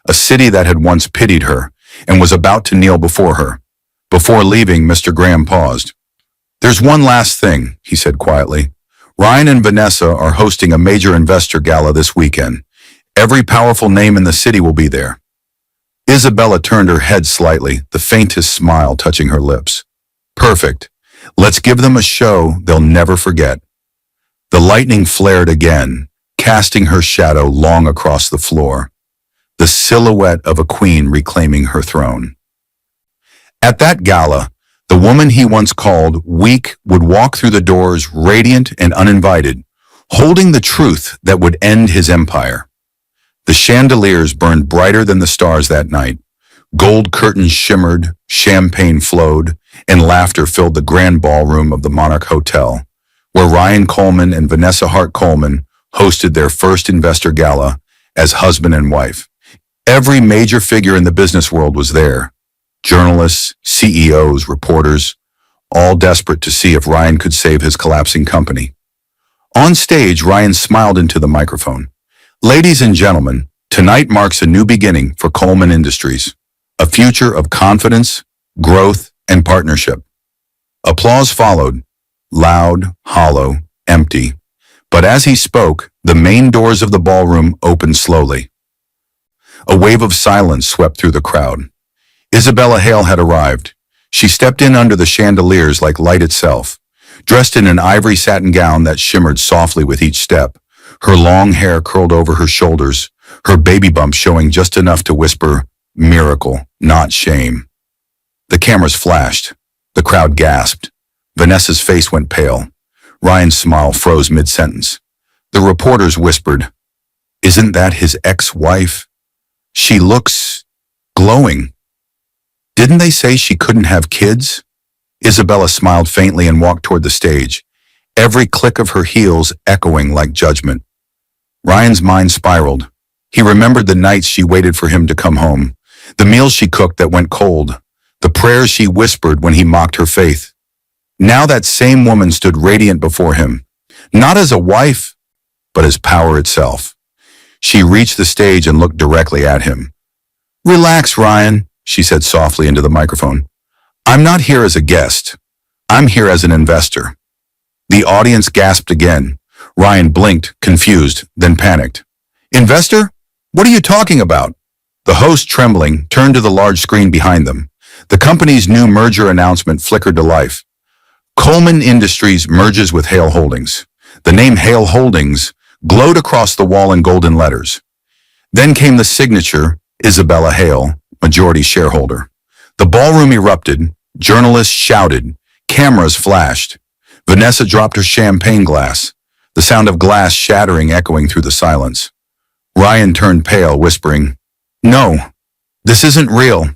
a city that had once pitied her and was about to kneel before her. Before leaving, Mr. Graham paused. "There's one last thing," he said quietly. "Ryan and Vanessa are hosting a major investor gala this weekend. Every powerful name in the city will be there." Isabella turned her head slightly, the faintest smile touching her lips. "Perfect. Let's give them a show they'll never forget." The lightning flared again, casting her shadow long across the floor, the silhouette of a queen reclaiming her throne. At that gala, the woman he once called weak would walk through the doors radiant and uninvited, holding the truth that would end his empire. The chandeliers burned brighter than the stars that night. Gold curtains shimmered, champagne flowed, and laughter filled the grand ballroom of the Monarch Hotel, where Ryan Coleman and Vanessa Hart Coleman hosted their first investor gala as husband and wife. Every major figure in the business world was there. Journalists, CEOs, reporters, all desperate to see if Ryan could save his collapsing company. On stage, Ryan smiled into the microphone. "Ladies and gentlemen, tonight marks a new beginning for Coleman Industries, a future of confidence, growth, and partnership. Applause followed, loud, hollow, empty. But as he spoke, the main doors of the ballroom opened slowly. A wave of silence swept through the crowd. Isabella Hale had arrived. She stepped in under the chandeliers like light itself, dressed in an ivory satin gown that shimmered softly with each step, her long hair curled over her shoulders, her baby bump showing just enough to whisper, "Miracle, not shame." The cameras flashed. The crowd gasped. Vanessa's face went pale. Ryan's smile froze mid-sentence. The reporters whispered, "Isn't that his ex-wife? She looks glowing. Didn't they say she couldn't have kids?" Isabella smiled faintly and walked toward the stage, every click of her heels echoing like judgment. Ryan's mind spiraled. He remembered the nights she waited for him to come home, the meals she cooked that went cold, the prayers she whispered when he mocked her faith. Now that same woman stood radiant before him, not as a wife, but as power itself. She reached the stage and looked directly at him. "Relax, Ryan," she said softly into the microphone. "I'm not here as a guest. I'm here as an investor." The audience gasped again. Ryan blinked, confused, then panicked. "Investor? What are you talking about?" The host, trembling, turned to the large screen behind them. The company's new merger announcement flickered to life. Coleman Industries merges with Hale Holdings. The name Hale Holdings glowed across the wall in golden letters. Then came the signature, Isabella Hale, majority shareholder. The ballroom erupted, journalists shouted, cameras flashed. Vanessa dropped her champagne glass, the sound of glass shattering echoing through the silence. Ryan turned pale, whispering, "No, this isn't real."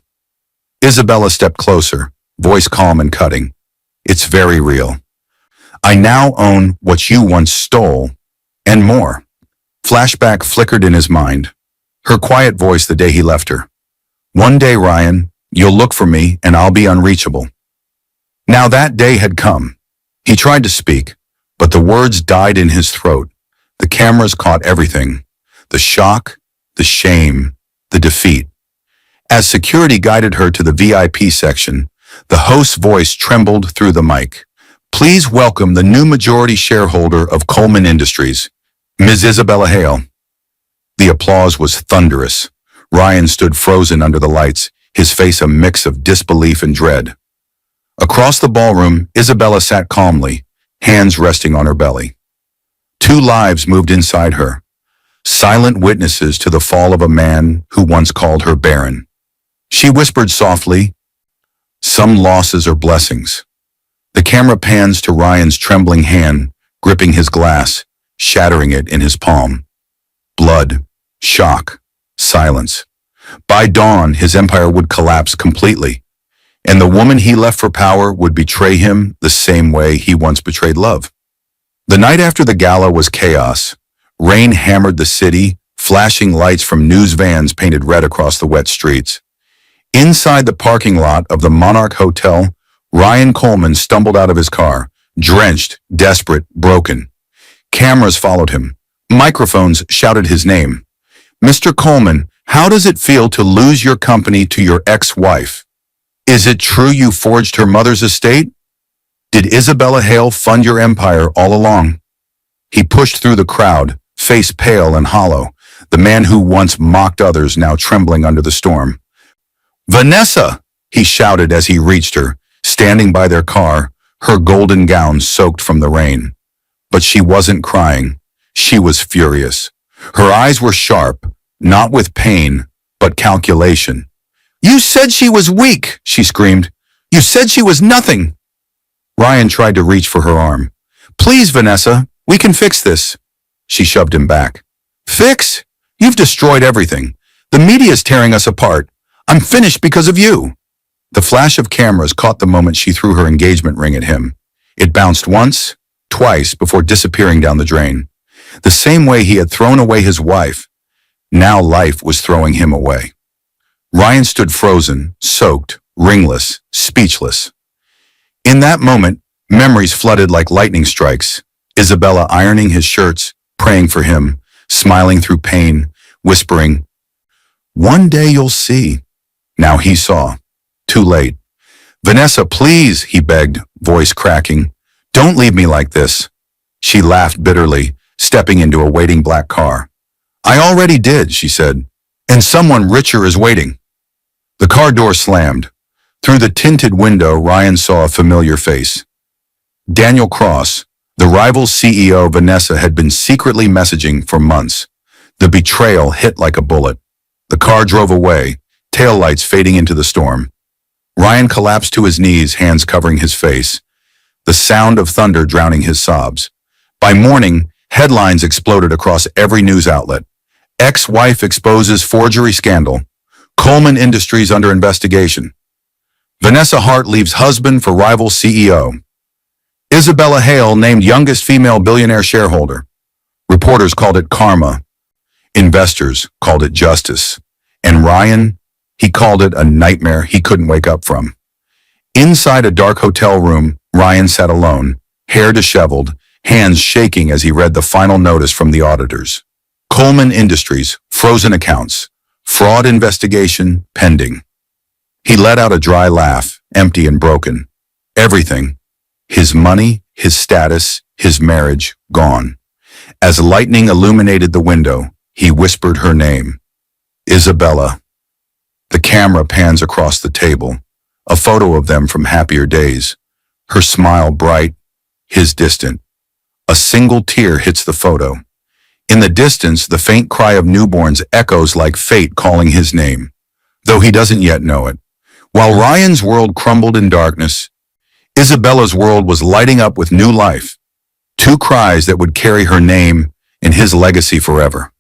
Isabella stepped closer, voice calm and cutting. "It's very real. I now own what you once stole, and more." Flashback flickered in his mind. Her quiet voice the day he left her. "One day, Ryan, you'll look for me and I'll be unreachable." Now that day had come. He tried to speak, but the words died in his throat. The cameras caught everything. The shock, the shame, the defeat. As security guided her to the VIP section, the host's voice trembled through the mic. "Please welcome the new majority shareholder of Coleman Industries, Ms. Isabella Hale." The applause was thunderous. Ryan stood frozen under the lights, his face a mix of disbelief and dread. Across the ballroom, Isabella sat calmly, hands resting on her belly. Two lives moved inside her, silent witnesses to the fall of a man who once called her barren. She whispered softly, "Some losses are blessings." The camera pans to Ryan's trembling hand, gripping his glass, shattering it in his palm. Blood, shock, silence. By dawn, his empire would collapse completely, and the woman he left for power would betray him the same way he once betrayed love. The night after the gala was chaos. Rain hammered the city, flashing lights from news vans painted red across the wet streets. Inside the parking lot of the Monarch Hotel, Ryan Coleman stumbled out of his car, drenched, desperate, broken. Cameras followed him. Microphones shouted his name. "Mr. Coleman, how does it feel to lose your company to your ex-wife? Is it true you forged her mother's estate? Did Isabella Hale fund your empire all along?" He pushed through the crowd, face pale and hollow, the man who once mocked others now trembling under the storm. "Vanessa!" he shouted as he reached her, standing by their car, her golden gown soaked from the rain. But she wasn't crying. She was furious. Her eyes were sharp, not with pain, but calculation. "You said she was weak," she screamed. "You said she was nothing." Ryan tried to reach for her arm. "Please, Vanessa, we can fix this." She shoved him back. "Fix? You've destroyed everything. The media's tearing us apart. I'm finished because of you." The flash of cameras caught the moment she threw her engagement ring at him. It bounced once, twice, before disappearing down the drain. The same way he had thrown away his wife. Now life was throwing him away. Ryan stood frozen, soaked, ringless, speechless. In that moment, memories flooded like lightning strikes. Isabella ironing his shirts, praying for him, smiling through pain, whispering, "One day you'll see." Now he saw. Too late. Vanessa, please, he begged, voice cracking. Don't leave me like this. She laughed bitterly, stepping into a waiting black car. I already did, she said, and someone richer is waiting. The car door slammed. Through the tinted window, Ryan saw a familiar face. Daniel Cross, the rival CEO Vanessa had been secretly messaging for months. The betrayal hit like a bullet. The car drove away, taillights fading into the storm. Ryan collapsed to his knees, hands covering his face, the sound of thunder drowning his sobs. By morning, headlines exploded across every news outlet. Ex-wife exposes forgery scandal. Coleman Industries under investigation. Vanessa Hart leaves husband for rival CEO. Isabella Hale named youngest female billionaire shareholder. Reporters called it karma. Investors called it justice. And Ryan, he called it a nightmare he couldn't wake up from. Inside a dark hotel room, Ryan sat alone, hair disheveled, hands shaking as he read the final notice from the auditors. Coleman Industries, frozen accounts, fraud investigation pending. He let out a dry laugh, empty and broken. Everything, his money, his status, his marriage, gone. As lightning illuminated the window, he whispered her name. Isabella. The camera pans across the table, a photo of them from happier days. Her smile bright, his distant. A single tear hits the photo. In the distance, the faint cry of newborns echoes like fate calling his name, though he doesn't yet know it. While Ryan's world crumbled in darkness, Isabella's world was lighting up with new life. Two cries that would carry her name and his legacy forever.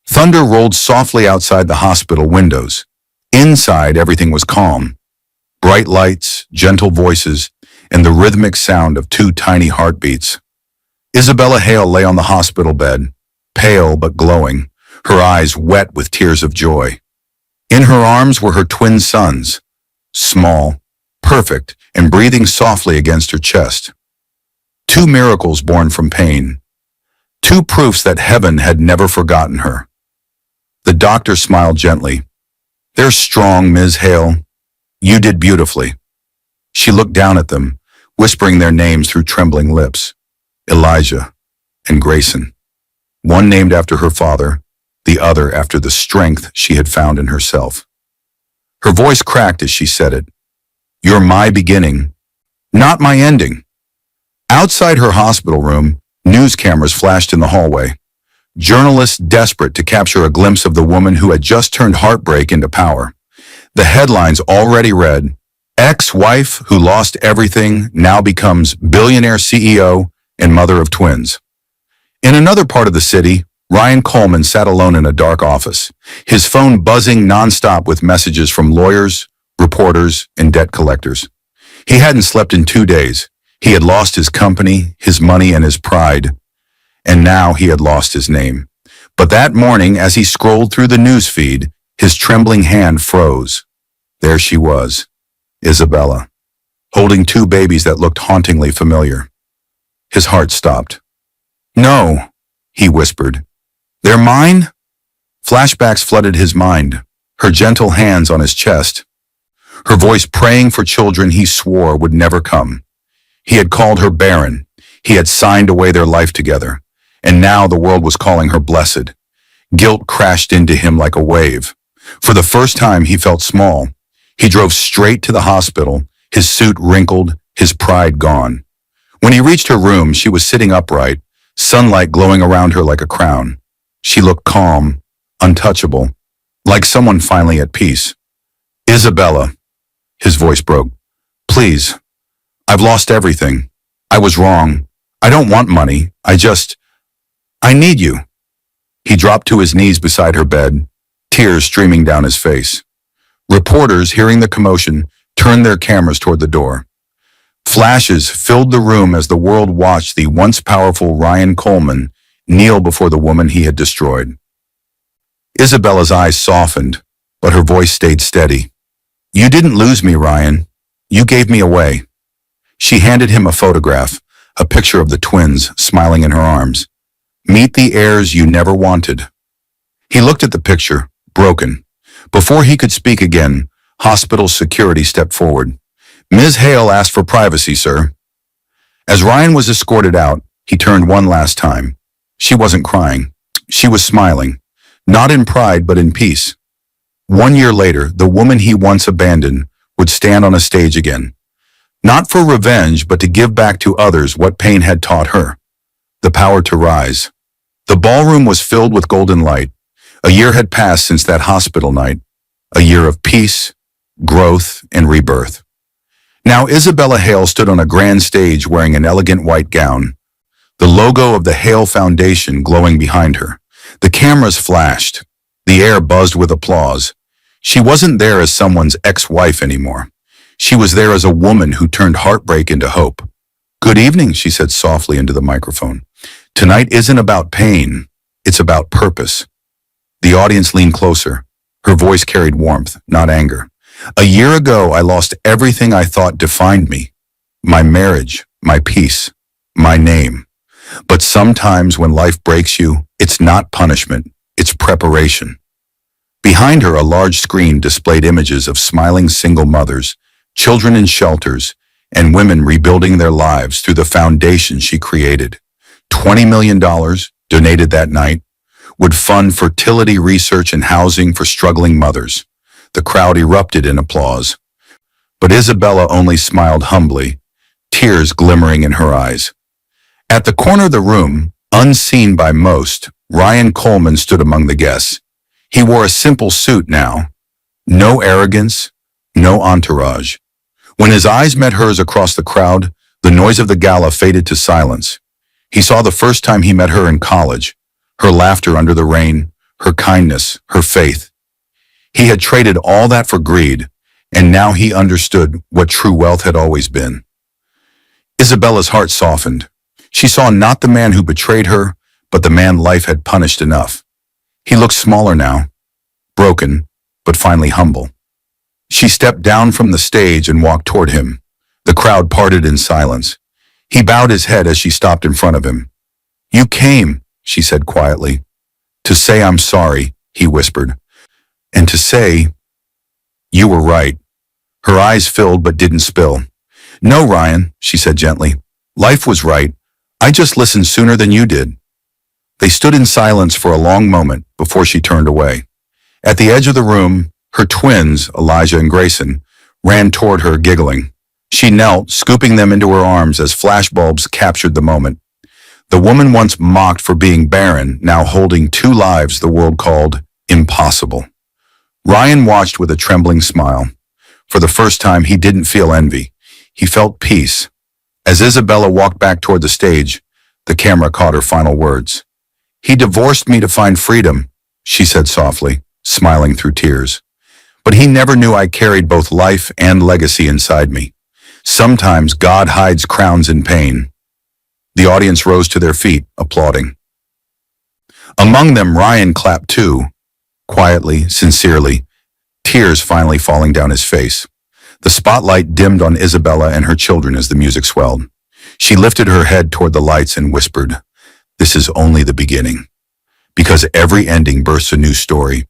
Thunder rolled softly outside the hospital windows. Inside, everything was calm. Bright lights, gentle voices, and the rhythmic sound of two tiny heartbeats. Isabella Hale lay on the hospital bed, pale but glowing, her eyes wet with tears of joy. In her arms were her twin sons, small, perfect, and breathing softly against her chest. Two miracles born from pain. Two proofs that heaven had never forgotten her. The doctor smiled gently. They're strong, Ms. Hale. You did beautifully. She looked down at them, whispering their names through trembling lips. Elijah and Grayson. One named after her father, the other after the strength she had found in herself. Her voice cracked as she said it. You're my beginning, not my ending. Outside her hospital room, news cameras flashed in the hallway. Journalists desperate to capture a glimpse of the woman who had just turned heartbreak into power. The headlines already read, ex-wife who lost everything now becomes billionaire CEO and mother of twins. In another part of the city, Ryan Coleman sat alone in a dark office, his phone buzzing nonstop with messages from lawyers, reporters, and debt collectors. He hadn't slept in 2 days. He had lost his company, his money, and his pride. And now he had lost his name. But that morning, as he scrolled through the news feed, his trembling hand froze. There she was, Isabella, holding two babies that looked hauntingly familiar. His heart stopped. No, he whispered. They're mine? Flashbacks flooded his mind, her gentle hands on his chest, her voice praying for children he swore would never come. He had called her barren. He had signed away their life together. And now the world was calling her blessed. Guilt crashed into him like a wave. For the first time, he felt small. He drove straight to the hospital, his suit wrinkled, his pride gone. When he reached her room, she was sitting upright, sunlight glowing around her like a crown. She looked calm, untouchable, like someone finally at peace. Isabella, his voice broke. Please, I've lost everything. I was wrong. I don't want money. I need you. He dropped to his knees beside her bed, tears streaming down his face. Reporters, hearing the commotion, turned their cameras toward the door. Flashes filled the room as the world watched the once powerful Ryan Coleman kneel before the woman he had destroyed. Isabella's eyes softened, but her voice stayed steady. You didn't lose me, Ryan. You gave me away. She handed him a photograph, a picture of the twins smiling in her arms. Meet the heirs you never wanted. He looked at the picture, broken. Before he could speak again, hospital security stepped forward. Ms. Hale asked for privacy, sir. As Ryan was escorted out, he turned one last time. She wasn't crying. She was smiling, not in pride but in peace. 1 year later, the woman he once abandoned would stand on a stage again. Not for revenge, but to give back to others what pain had taught her. The power to rise. The ballroom was filled with golden light. A year had passed since that hospital night. A year of peace, growth, and rebirth. Now Isabella Hale stood on a grand stage wearing an elegant white gown, the logo of the Hale Foundation glowing behind her. The cameras flashed. The air buzzed with applause. She wasn't there as someone's ex-wife anymore. She was there as a woman who turned heartbreak into hope. "Good evening," she said softly into the microphone. "Tonight isn't about pain. It's about purpose." The audience leaned closer. Her voice carried warmth, not anger. "A year ago, I lost everything I thought defined me. My marriage, my peace, my name. But sometimes when life breaks you, it's not punishment, it's preparation." Behind her, a large screen displayed images of smiling single mothers, children in shelters, and women rebuilding their lives through the foundation she created. $20 million, donated that night, would fund fertility research and housing for struggling mothers. The crowd erupted in applause. But Isabella only smiled humbly, tears glimmering in her eyes. At the corner of the room, unseen by most, Ryan Coleman stood among the guests. He wore a simple suit now. No arrogance, no entourage. When his eyes met hers across the crowd, the noise of the gala faded to silence. He saw the first time he met her in college, her laughter under the rain, her kindness, her faith. He had traded all that for greed, and now he understood what true wealth had always been. Isabella's heart softened. She saw not the man who betrayed her, but the man life had punished enough. He looked smaller now, broken, but finally humble. She stepped down from the stage and walked toward him. The crowd parted in silence. He bowed his head as she stopped in front of him. "You came," she said quietly. "To say I'm sorry," he whispered. "And to say, you were right." Her eyes filled but didn't spill. "No, Ryan," she said gently. "Life was right. I just listened sooner than you did." They stood in silence for a long moment before she turned away. At the edge of the room, her twins, Elijah and Grayson, ran toward her giggling. She knelt, scooping them into her arms as flashbulbs captured the moment. The woman once mocked for being barren, now holding two lives the world called impossible. Ryan watched with a trembling smile. For the first time, he didn't feel envy. He felt peace. As Isabella walked back toward the stage, the camera caught her final words. "He divorced me to find freedom," she said softly, smiling through tears. "But he never knew I carried both life and legacy inside me. Sometimes God hides crowns in pain." The audience rose to their feet, applauding. Among them, Ryan clapped too, quietly, sincerely, tears finally falling down his face. The spotlight dimmed on Isabella and her children as the music swelled. She lifted her head toward the lights and whispered, "This is only the beginning." Because every ending bursts a new story,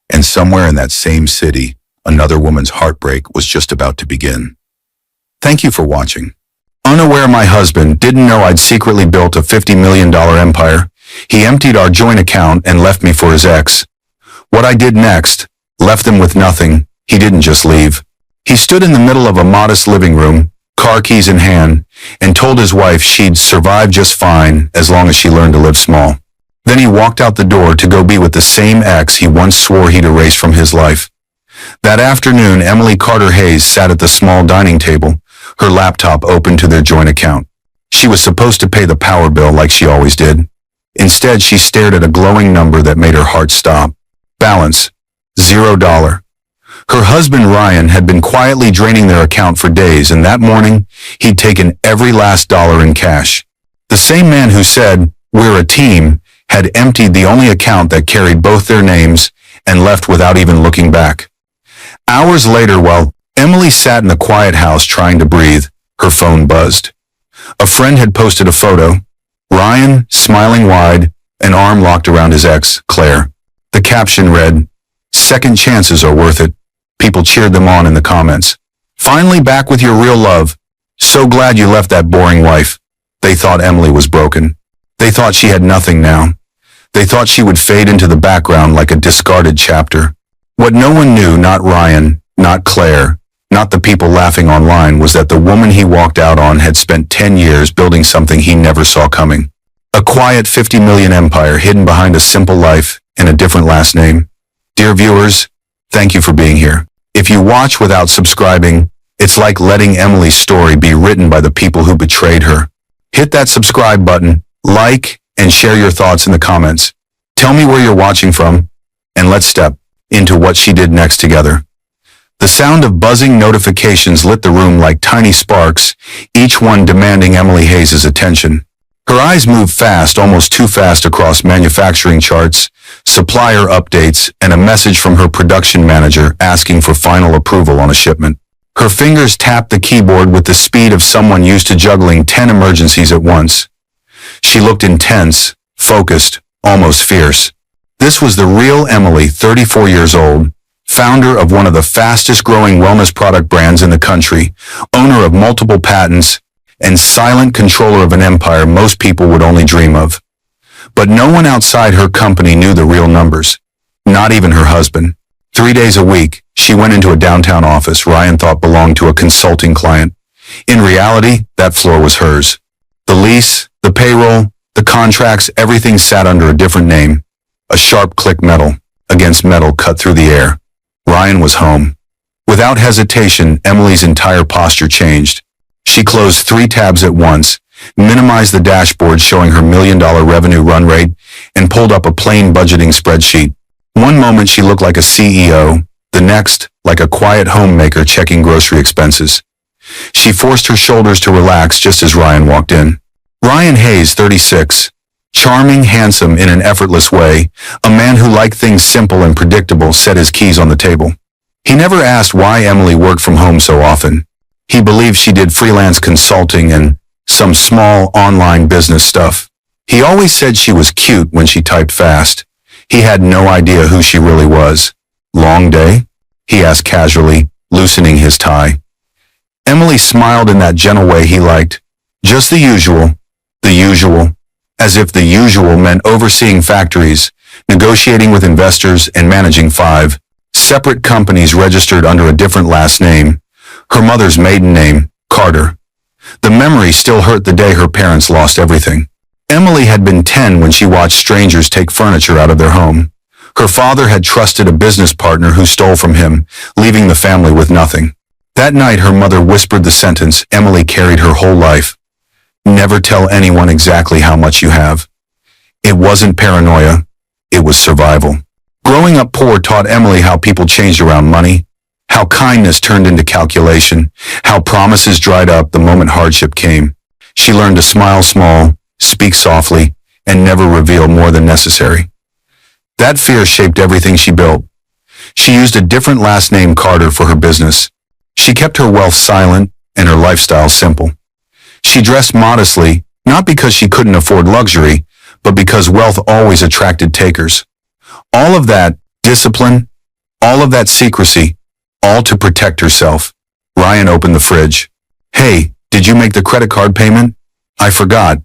and somewhere in that same city, another woman's heartbreak was just about to begin. Thank you for watching. Unaware my husband didn't know I'd secretly built a $50 million empire. He emptied our joint account and left me for his ex. What I did next left them with nothing. He didn't just leave. He stood in the middle of a modest living room, car keys in hand, and told his wife she'd survive just fine as long as she learned to live small. Then he walked out the door to go be with the same ex he once swore he'd erase from his life. That afternoon, Emily Carter Hayes sat at the small dining table, her laptop open to their joint account. She was supposed to pay the power bill like she always did. Instead, she stared at a glowing number that made her heart stop. Balance, $0. Her husband Ryan had been quietly draining their account for days, and that morning, he'd taken every last dollar in cash. The same man who said, "We're a team," had emptied the only account that carried both their names and left without even looking back. Hours later, while Emily sat in the quiet house trying to breathe, her phone buzzed. A friend had posted a photo. Ryan, smiling wide, an arm locked around his ex, Claire. The caption read, "Second chances are worth it." People cheered them on in the comments. Finally back with your real love. So glad you left that boring wife. They thought Emily was broken. They thought she had nothing now. They thought she would fade into the background like a discarded chapter. What no one knew, not Ryan, not Claire, not the people laughing online, was that the woman he walked out on had spent 10 years building something he never saw coming. A quiet 50 million empire hidden behind a simple life and a different last name. Dear viewers, thank you for being here. If you watch without subscribing, it's like letting Emily's story be written by the people who betrayed her. Hit that subscribe button, like, and share your thoughts in the comments. Tell me where you're watching from, and let's step into what she did next together. The sound of buzzing notifications lit the room like tiny sparks, each one demanding Emily Hayes' attention. Her eyes moved fast, almost too fast, across manufacturing charts, supplier updates, and a message from her production manager asking for final approval on a shipment. Her fingers tapped the keyboard with the speed of someone used to juggling 10 emergencies at once. She looked intense, focused, almost fierce. This was the real Emily, 34 years old, founder of one of the fastest-growing wellness product brands in the country, owner of multiple patents, and silent controller of an empire most people would only dream of. But no one outside her company knew the real numbers. Not even her husband. 3 days a week, she went into a downtown office Ryan thought belonged to a consulting client. In reality, that floor was hers. The lease, the payroll, the contracts, everything sat under a different name. A sharp click, metal against metal, cut through the air. Ryan was home. Without hesitation, Emily's entire posture changed. She closed 3 tabs at once, minimized the dashboard showing her $1 million revenue run rate, and pulled up a plain budgeting spreadsheet. One moment she looked like a CEO, the next, like a quiet homemaker checking grocery expenses. She forced her shoulders to relax just as Ryan walked in. Ryan Hayes, 36. Charming, handsome in an effortless way, a man who liked things simple and predictable, set his keys on the table. He never asked why Emily worked from home so often. He believed she did freelance consulting and some small online business stuff. He always said she was cute when she typed fast. He had no idea who she really was. Long day? He asked casually, loosening his tie. Emily smiled in that gentle way he liked. Just the usual, as if the usual meant overseeing factories, negotiating with investors, and managing 5 separate companies registered under a different last name. Her mother's maiden name, Carter. The memory still hurt the day her parents lost everything. Emily had been 10 when she watched strangers take furniture out of their home. Her father had trusted a business partner who stole from him, leaving the family with nothing. That night her mother whispered the sentence Emily carried her whole life. Never tell anyone exactly how much you have. It wasn't paranoia, it was survival. Growing up poor taught Emily how people changed around money, how kindness turned into calculation, how promises dried up the moment hardship came. She learned to smile small, speak softly, and never reveal more than necessary. That fear shaped everything she built. She used a different last name, Carter, for her business. She kept her wealth silent and her lifestyle simple. She dressed modestly, not because she couldn't afford luxury, but because wealth always attracted takers. All of that discipline, all of that secrecy, all to protect herself. Ryan opened the fridge. Hey, did you make the credit card payment? I forgot,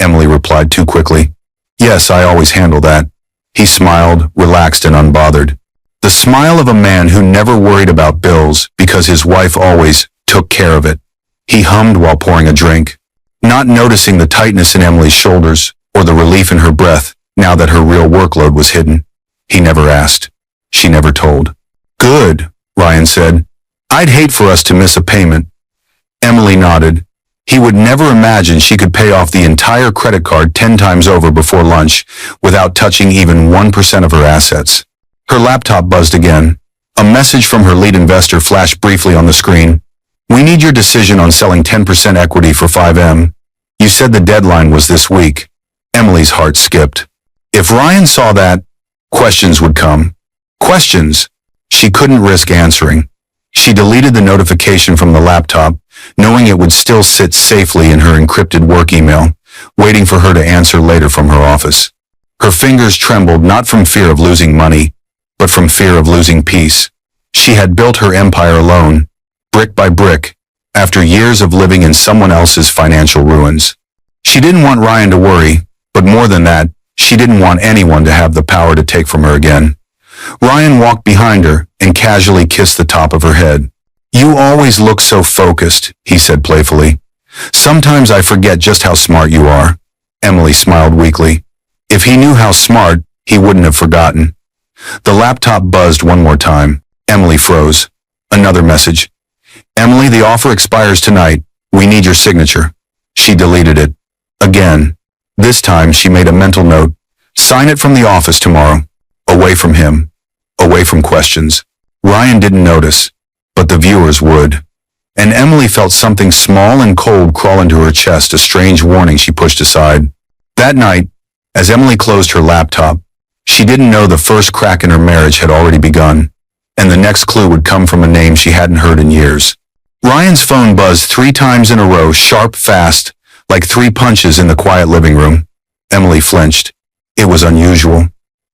Emily replied too quickly. Yes, I always handle that. He smiled, relaxed and unbothered. The smile of a man who never worried about bills because his wife always took care of it. He hummed while pouring a drink, not noticing the tightness in Emily's shoulders or the relief in her breath now that her real workload was hidden. He never asked. She never told. Good, Ryan said. I'd hate for us to miss a payment. Emily nodded. He would never imagine she could pay off the entire credit card 10 times over before lunch without touching even 1% of her assets. Her laptop buzzed again. A message from her lead investor flashed briefly on the screen. We need your decision on selling 10% equity for 5M. You said the deadline was this week. Emily's heart skipped. If Ryan saw that, questions would come. Questions she couldn't risk answering. She deleted the notification from the laptop, knowing it would still sit safely in her encrypted work email, waiting for her to answer later from her office. Her fingers trembled not from fear of losing money, but from fear of losing peace. She had built her empire alone, brick by brick, after years of living in someone else's financial ruins. She didn't want Ryan to worry, but more than that, she didn't want anyone to have the power to take from her again. Ryan walked behind her and casually kissed the top of her head. "You always look so focused," he said playfully. "Sometimes I forget just how smart you are." Emily smiled weakly. If he knew how smart, he wouldn't have forgotten. The laptop buzzed one more time. Emily froze. Another message. "Emily, the offer expires tonight. We need your signature." She deleted it. Again. This time she made a mental note. "Sign it from the office tomorrow. Away from him. Away from questions." Ryan didn't notice, but the viewers would. And Emily felt something small and cold crawl into her chest, a strange warning she pushed aside. That night, as Emily closed her laptop, she didn't know the first crack in her marriage had already begun, and the next clue would come from a name she hadn't heard in years. Ryan's phone buzzed 3 times in a row, sharp, fast, like 3 punches in the quiet living room. Emily flinched. It was unusual.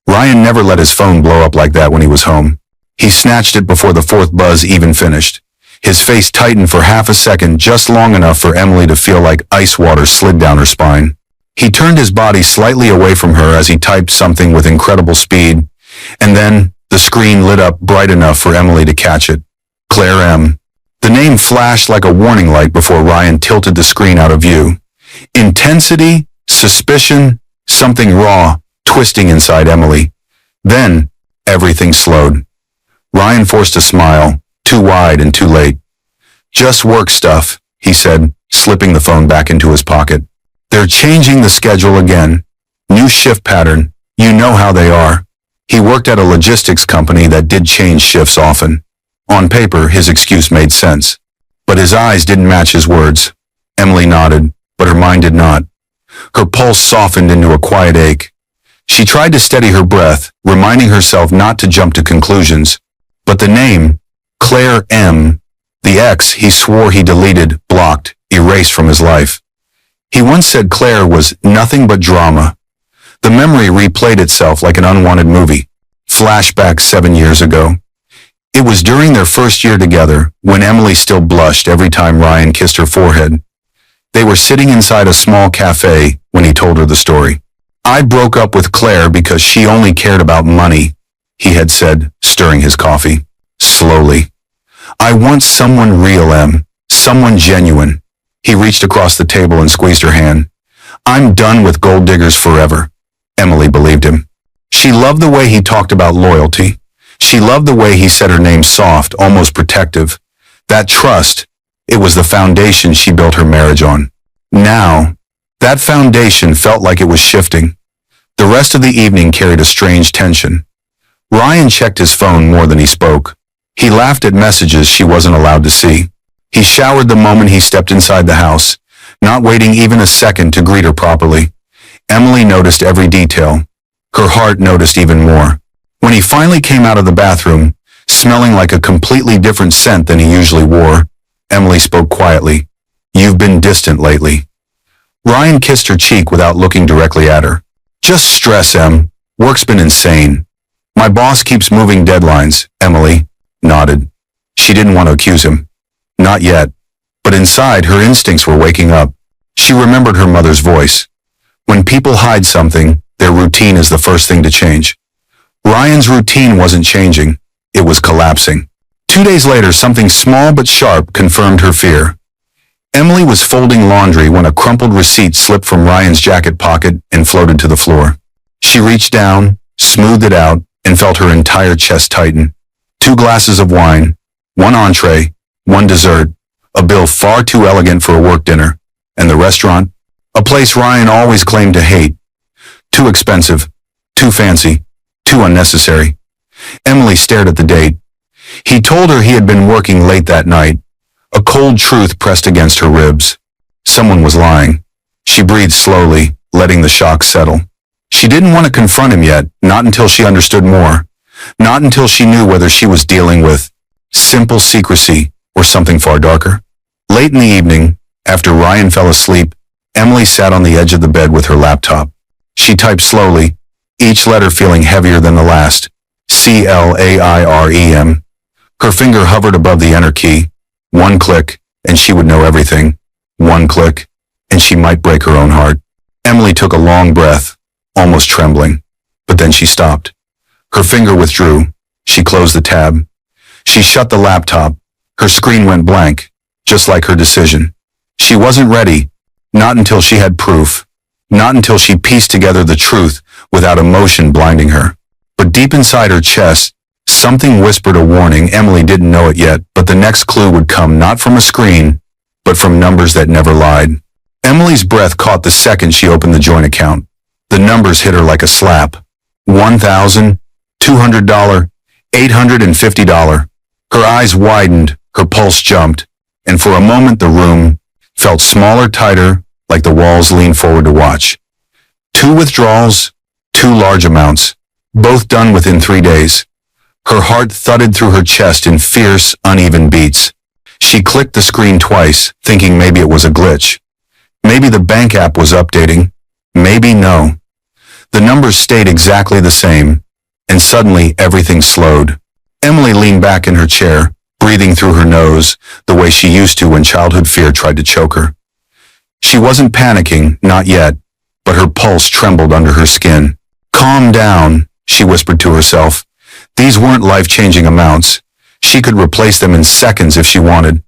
Ryan never let his phone blow up like that when he was home. He snatched it before the 4th buzz even finished. His face tightened for half a second, just long enough for Emily to feel like ice water slid down her spine. He turned his body slightly away from her as he typed something with incredible speed, and then the screen lit up bright enough for Emily to catch it. Claire M. The name flashed like a warning light before Ryan tilted the screen out of view. Intensity, suspicion, something raw, twisting inside Emily. Then, everything slowed. Ryan forced a smile, too wide and too late. "Just work stuff," he said, slipping the phone back into his pocket. "They're changing the schedule again. New shift pattern. You know how they are." He worked at a logistics company that did change shifts often. On paper, his excuse made sense. But his eyes didn't match his words. Emily nodded, but her mind did not. Her pulse softened into a quiet ache. She tried to steady her breath, reminding herself not to jump to conclusions. But the name, Claire M., the ex he swore he deleted, blocked, erased from his life. He once said Claire was nothing but drama. The memory replayed itself like an unwanted movie. Flashback 7 years ago. It was during their first year together, when Emily still blushed every time Ryan kissed her forehead. They were sitting inside a small cafe when he told her the story. "I broke up with Claire because she only cared about money," he had said, stirring his coffee. Slowly. "I want someone real, Em. Someone genuine." He reached across the table and squeezed her hand. "I'm done with gold diggers forever." Emily believed him. She loved the way he talked about loyalty. She loved the way he said her name soft, almost protective. That trust, it was the foundation she built her marriage on. Now, that foundation felt like it was shifting. The rest of the evening carried a strange tension. Ryan checked his phone more than he spoke. He laughed at messages she wasn't allowed to see. He showered the moment he stepped inside the house, not waiting even a second to greet her properly. Emily noticed every detail. Her heart noticed even more. When he finally came out of the bathroom, smelling like a completely different scent than he usually wore, Emily spoke quietly. "You've been distant lately." Ryan kissed her cheek without looking directly at her. "Just stress, Em. Work's been insane. My boss keeps moving deadlines." Emily nodded. She didn't want to accuse him. Not yet. But inside, her instincts were waking up. She remembered her mother's voice. When people hide something, their routine is the first thing to change. Ryan's routine wasn't changing. It was collapsing. 2 days later, something small but sharp confirmed her fear. Emily was folding laundry when a crumpled receipt slipped from Ryan's jacket pocket and floated to the floor. She reached down, smoothed it out, and felt her entire chest tighten. 2 glasses of wine, 1 entree, 1 dessert, a bill far too elegant for a work dinner, and the restaurant, a place Ryan always claimed to hate. Too expensive, too fancy, too unnecessary. Emily stared at the date. He told her he had been working late that night. A cold truth pressed against her ribs. Someone was lying. She breathed slowly, letting the shock settle. She didn't want to confront him yet, not until she understood more. Not until she knew whether she was dealing with simple secrecy or something far darker. Late in the evening, after Ryan fell asleep, Emily sat on the edge of the bed with her laptop. She typed slowly, each letter feeling heavier than the last. CLAIREM. Her finger hovered above the enter key. One click, and she would know everything. One click, and she might break her own heart. Emily took a long breath, almost trembling. But then she stopped. Her finger withdrew. She closed the tab. She shut the laptop. Her screen went blank, just like her decision. She wasn't ready, not until she had proof, not until she pieced together the truth without emotion blinding her. But deep inside her chest, something whispered a warning. Emily didn't know it yet, but the next clue would come not from a screen, but from numbers that never lied. Emily's breath caught the second she opened the joint account. The numbers hit her like a slap. $1,200, $850. Her eyes widened, her pulse jumped, and for a moment the room felt smaller, tighter, like the walls leaned forward to watch. 2 withdrawals, 2 large amounts, both done within 3 days. Her heart thudded through her chest in fierce, uneven beats. She clicked the screen twice, thinking maybe it was a glitch. Maybe the bank app was updating. Maybe no. The numbers stayed exactly the same, and suddenly everything slowed. Emily leaned back in her chair, breathing through her nose, the way she used to when childhood fear tried to choke her. She wasn't panicking, not yet, but her pulse trembled under her skin. "Calm down," she whispered to herself. These weren't life-changing amounts. She could replace them in seconds if she wanted.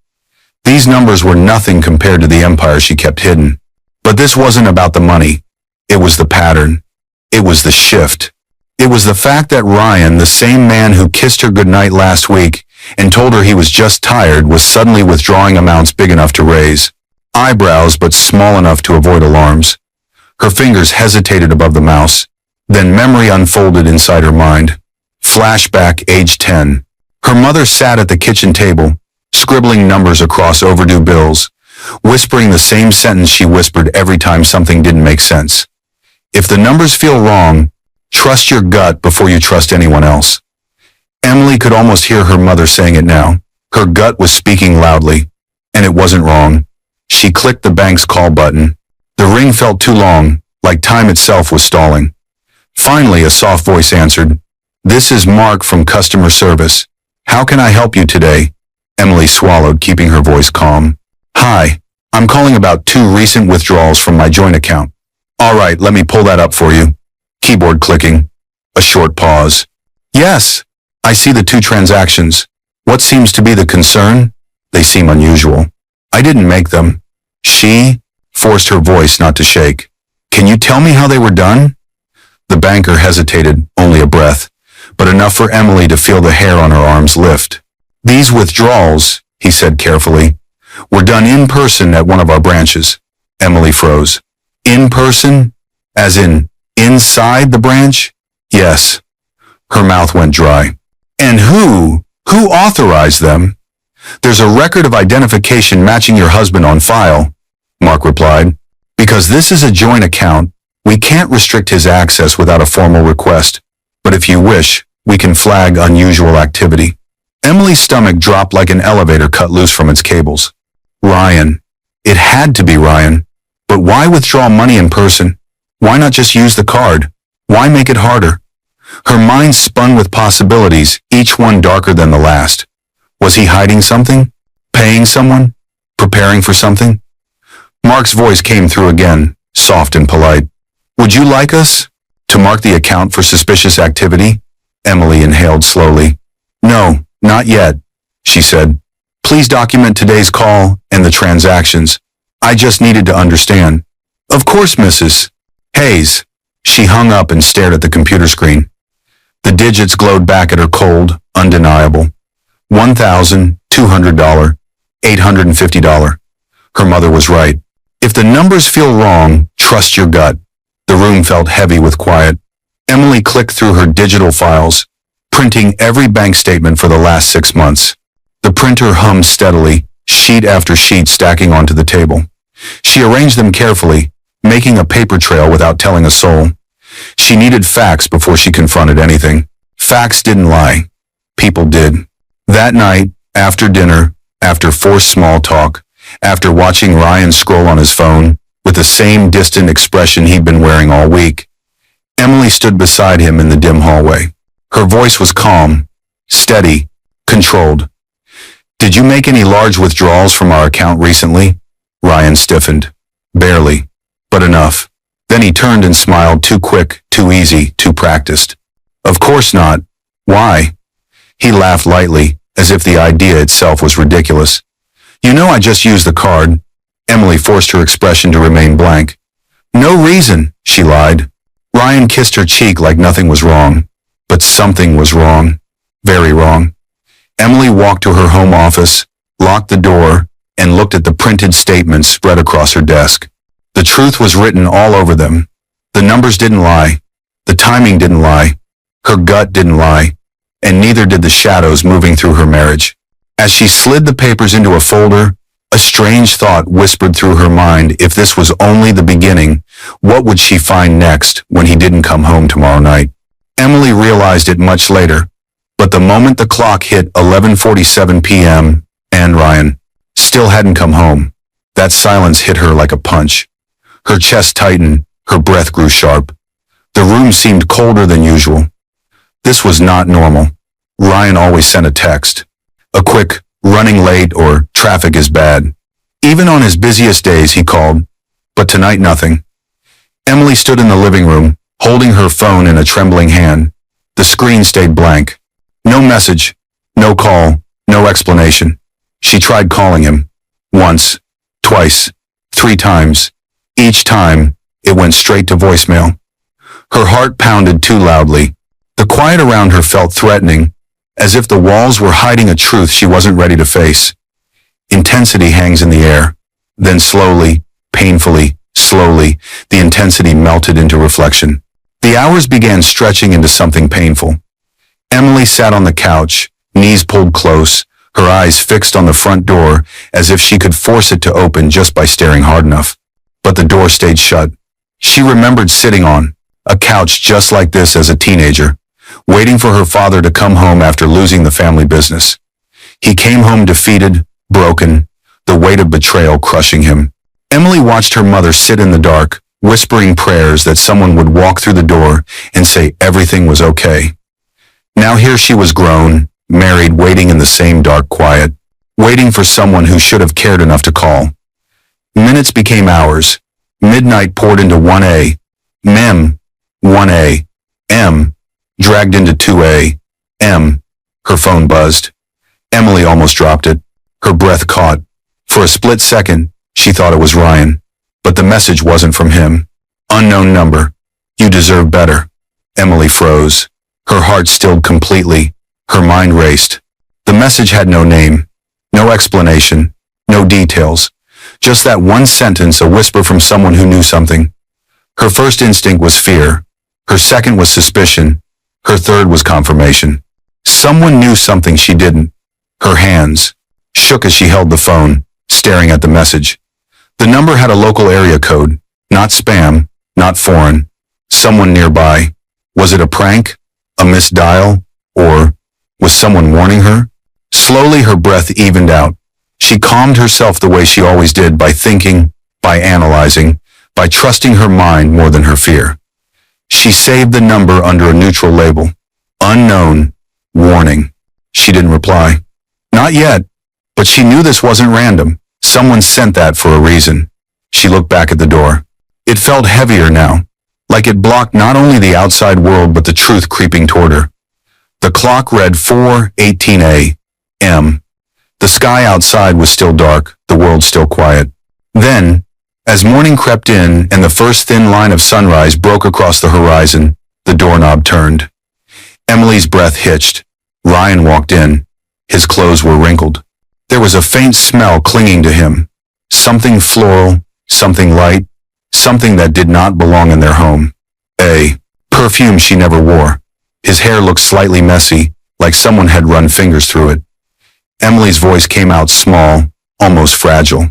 These numbers were nothing compared to the empire she kept hidden. But this wasn't about the money. It was the pattern. It was the shift. It was the fact that Ryan, the same man who kissed her goodnight last week and told her he was just tired, was suddenly withdrawing amounts big enough to raise eyebrows but small enough to avoid alarms. Her fingers hesitated above the mouse. Then memory unfolded inside her mind. Flashback, age 10. Her mother sat at the kitchen table, scribbling numbers across overdue bills, whispering the same sentence she whispered every time something didn't make sense. If the numbers feel wrong, trust your gut before you trust anyone else. Emily could almost hear her mother saying it now. Her gut was speaking loudly, and it wasn't wrong. She clicked the bank's call button. The ring felt too long, like time itself was stalling. Finally, a soft voice answered. "This is Mark from customer service. How can I help you today?" Emily swallowed, keeping her voice calm. "Hi, I'm calling about 2 recent withdrawals from my joint account." "All right, let me pull that up for you." Keyboard clicking. A short pause. "Yes, I see the 2 transactions. What seems to be the concern?" "They seem unusual. I didn't make them." She forced her voice not to shake. "Can you tell me how they were done?" The banker hesitated, only a breath, but enough for Emily to feel the hair on her arms lift. "These withdrawals," he said carefully, "were done in person at one of our branches." Emily froze. "In person? As in, inside the branch?" "Yes." Her mouth went dry. "And who authorized them?" "There's a record of identification matching your husband on file," Mark replied. "Because this is a joint account, we can't restrict his access without a formal request. But if you wish, we can flag unusual activity." Emily's stomach dropped like an elevator cut loose from its cables. Ryan. It had to be Ryan. But why withdraw money in person? Why not just use the card? Why make it harder? Her mind spun with possibilities, each one darker than the last. Was he hiding something? Paying someone? Preparing for something? Mark's voice came through again, soft and polite. "Would you like us to mark the account for suspicious activity?" Emily inhaled slowly. "No, not yet," she said. "Please document today's call and the transactions. I just needed to understand." "Of course, Mrs. Hayes." She hung up and stared at the computer screen. The digits glowed back at her cold, undeniable. $1,200, $850. Her mother was right. If the numbers feel wrong, trust your gut. The room felt heavy with quiet. Emily clicked through her digital files, printing every bank statement for the last 6 months. The printer hummed steadily, sheet after sheet stacking onto the table. She arranged them carefully, making a paper trail without telling a soul. She needed facts before she confronted anything. Facts didn't lie. People did. That night, after dinner, after forced small talk, after watching Ryan scroll on his phone, with the same distant expression he'd been wearing all week, Emily stood beside him in the dim hallway. Her voice was calm, steady, controlled. Did you make any large withdrawals from our account recently? Ryan stiffened. Barely, but enough. Then he turned and smiled, too quick, too easy, too practiced. Of course not. Why? He laughed lightly, as if the idea itself was ridiculous. You know I just used the card. Emily forced her expression to remain blank. No reason, she lied. Ryan kissed her cheek like nothing was wrong. But something was wrong. Very wrong. Emily walked to her home office, locked the door, and looked at the printed statements spread across her desk. The truth was written all over them. The numbers didn't lie. The timing didn't lie. Her gut didn't lie. And neither did the shadows moving through her marriage. As she slid the papers into a folder, a strange thought whispered through her mind. If this was only the beginning, what would she find next when he didn't come home tomorrow night? Emily realized it much later, but the moment the clock hit 11:47 p.m., and Ryan still hadn't come home, that silence hit her like a punch. Her chest tightened, her breath grew sharp. The room seemed colder than usual. This was not normal. Ryan always sent a text. A quick, running late, or traffic is bad. Even on his busiest days he called, but tonight nothing. Emily stood in the living room, holding her phone in a trembling hand. The screen stayed blank. No message, no call, no explanation. She tried calling him. Once, twice, 3 times. Each time, it went straight to voicemail. Her heart pounded too loudly. The quiet around her felt threatening, as if the walls were hiding a truth she wasn't ready to face. Intensity hangs in the air. Then slowly, painfully, slowly, the intensity melted into reflection. The hours began stretching into something painful. Emily sat on the couch, knees pulled close, her eyes fixed on the front door, as if she could force it to open just by staring hard enough. But the door stayed shut. She remembered sitting on a couch just like this as a teenager, waiting for her father to come home after losing the family business. He came home defeated, broken, the weight of betrayal crushing him. Emily watched her mother sit in the dark, whispering prayers that someone would walk through the door and say everything was okay. Now here she was grown, married, waiting in the same dark quiet, waiting for someone who should have cared enough to call. Minutes became hours. Midnight poured into 1 a.m., 1 a.m., dragged into 2 a.m. Her phone buzzed. Emily almost dropped it. Her breath caught. For a split second, she thought it was Ryan. But the message wasn't from him. Unknown number. You deserve better. Emily froze. Her heart stilled completely. Her mind raced. The message had no name, no explanation, no details. Just that one sentence, a whisper from someone who knew something. Her first instinct was fear. Her second was suspicion. Her third was confirmation. Someone knew something she didn't. Her hands shook as she held the phone, staring at the message. The number had a local area code, not spam, not foreign. Someone nearby. Was it a prank? A misdial? Or was someone warning her? Slowly her breath evened out. She calmed herself the way she always did, by thinking, by analyzing, by trusting her mind more than her fear. She saved the number under a neutral label. Unknown. Warning. She didn't reply. Not yet, but she knew this wasn't random. Someone sent that for a reason. She looked back at the door. It felt heavier now, like it blocked not only the outside world but the truth creeping toward her. The clock read 4:18 a.m. The sky outside was still dark, the world still quiet. Then, as morning crept in and the first thin line of sunrise broke across the horizon, the doorknob turned. Emily's breath hitched. Ryan walked in. His clothes were wrinkled. There was a faint smell clinging to him. Something floral, something light, something that did not belong in their home. A perfume she never wore. His hair looked slightly messy, like someone had run fingers through it. Emily's voice came out small, almost fragile.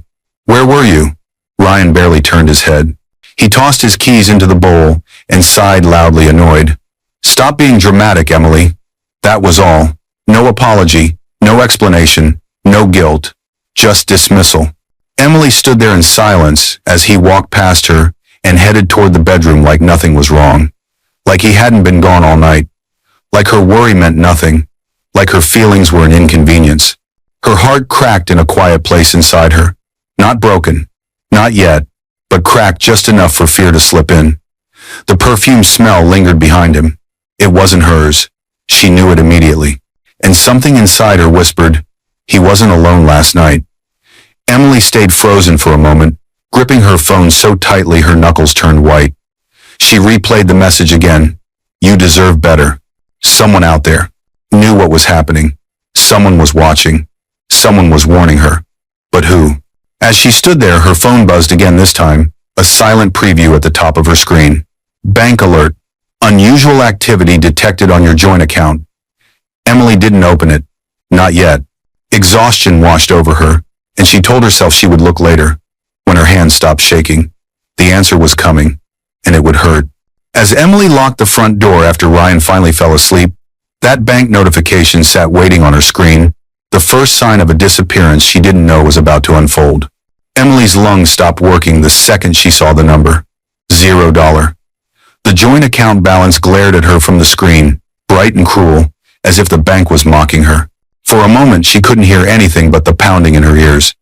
Where were you? Ryan barely turned his head. He tossed his keys into the bowl and sighed loudly, annoyed. Stop being dramatic, Emily. That was all. No apology, no explanation, no guilt, just dismissal. Emily stood there in silence as he walked past her and headed toward the bedroom like nothing was wrong. Like he hadn't been gone all night. Like her worry meant nothing. Like her feelings were an inconvenience. Her heart cracked in a quiet place inside her. Not broken. Not yet, but cracked just enough for fear to slip in. The perfume smell lingered behind him. It wasn't hers. She knew it immediately. And something inside her whispered, he wasn't alone last night. Emily stayed frozen for a moment, gripping her phone so tightly her knuckles turned white. She replayed the message again. You deserve better. Someone out there knew what was happening. Someone was watching. Someone was warning her. But who? As she stood there, her phone buzzed again this time, a silent preview at the top of her screen. Bank alert. Unusual activity detected on your joint account. Emily didn't open it. Not yet. Exhaustion washed over her, and she told herself she would look later, when her hands stopped shaking. The answer was coming, and it would hurt. As Emily locked the front door after Ryan finally fell asleep, that bank notification sat waiting on her screen, the first sign of a disappearance she didn't know was about to unfold. Emily's lungs stopped working the second she saw the number. $0. The joint account balance glared at her from the screen, bright and cruel, as if the bank was mocking her. For a moment she couldn't hear anything but the pounding in her ears.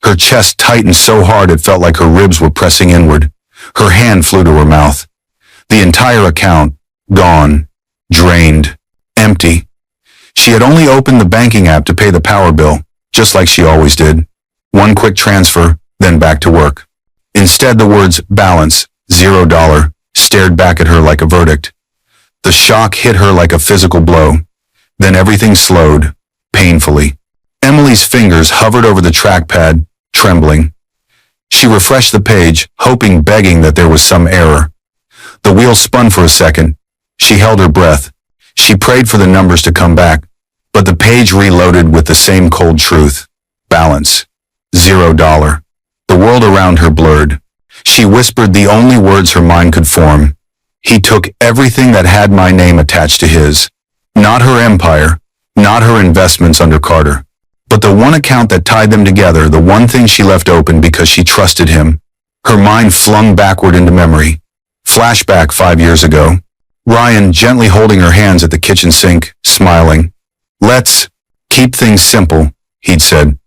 Her chest tightened so hard it felt like her ribs were pressing inward. Her hand flew to her mouth. The entire account, gone, drained, empty. She had only opened the banking app to pay the power bill, just like she always did. One quick transfer, then back to work. Instead, the words balance, $0, stared back at her like a verdict. The shock hit her like a physical blow. Then everything slowed, painfully. Emily's fingers hovered over the trackpad, trembling. She refreshed the page, hoping, begging that there was some error. The wheel spun for a second. She held her breath. She prayed for the numbers to come back, but the page reloaded with the same cold truth. Balance. $0. The world around her blurred. She whispered the only words her mind could form. He took everything that had my name attached to his. Not her empire, not her investments under Carter, but the one account that tied them together, the one thing she left open because she trusted him. Her mind flung backward into memory. Flashback 5 years ago. Ryan gently holding her hands at the kitchen sink, smiling. Let's keep things simple, he'd said.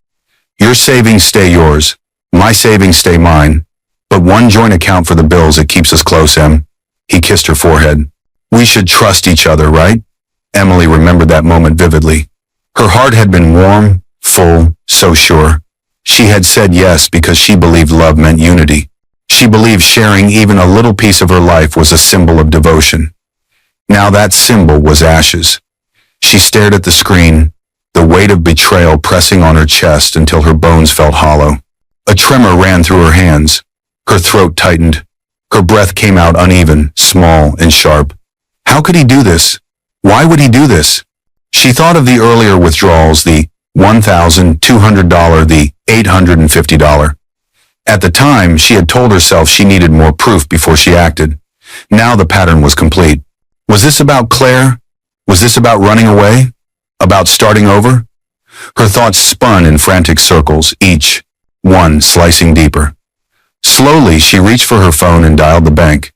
Your savings stay yours. My savings stay mine. But one joint account for the bills, it keeps us close, Em. He kissed her forehead. We should trust each other, right? Emily remembered that moment vividly. Her heart had been warm, full, so sure. She had said yes because she believed love meant unity. She believed sharing even a little piece of her life was a symbol of devotion. Now that symbol was ashes. She stared at the screen, the weight of betrayal pressing on her chest until her bones felt hollow. A tremor ran through her hands. Her throat tightened. Her breath came out uneven, small, and sharp. How could he do this? Why would he do this? She thought of the earlier withdrawals, the $1,200, the $850. At the time, she had told herself she needed more proof before she acted. Now the pattern was complete. Was this about Claire? Was this about running away? About starting over? Her thoughts spun in frantic circles, each one slicing deeper. Slowly, she reached for her phone and dialed the bank.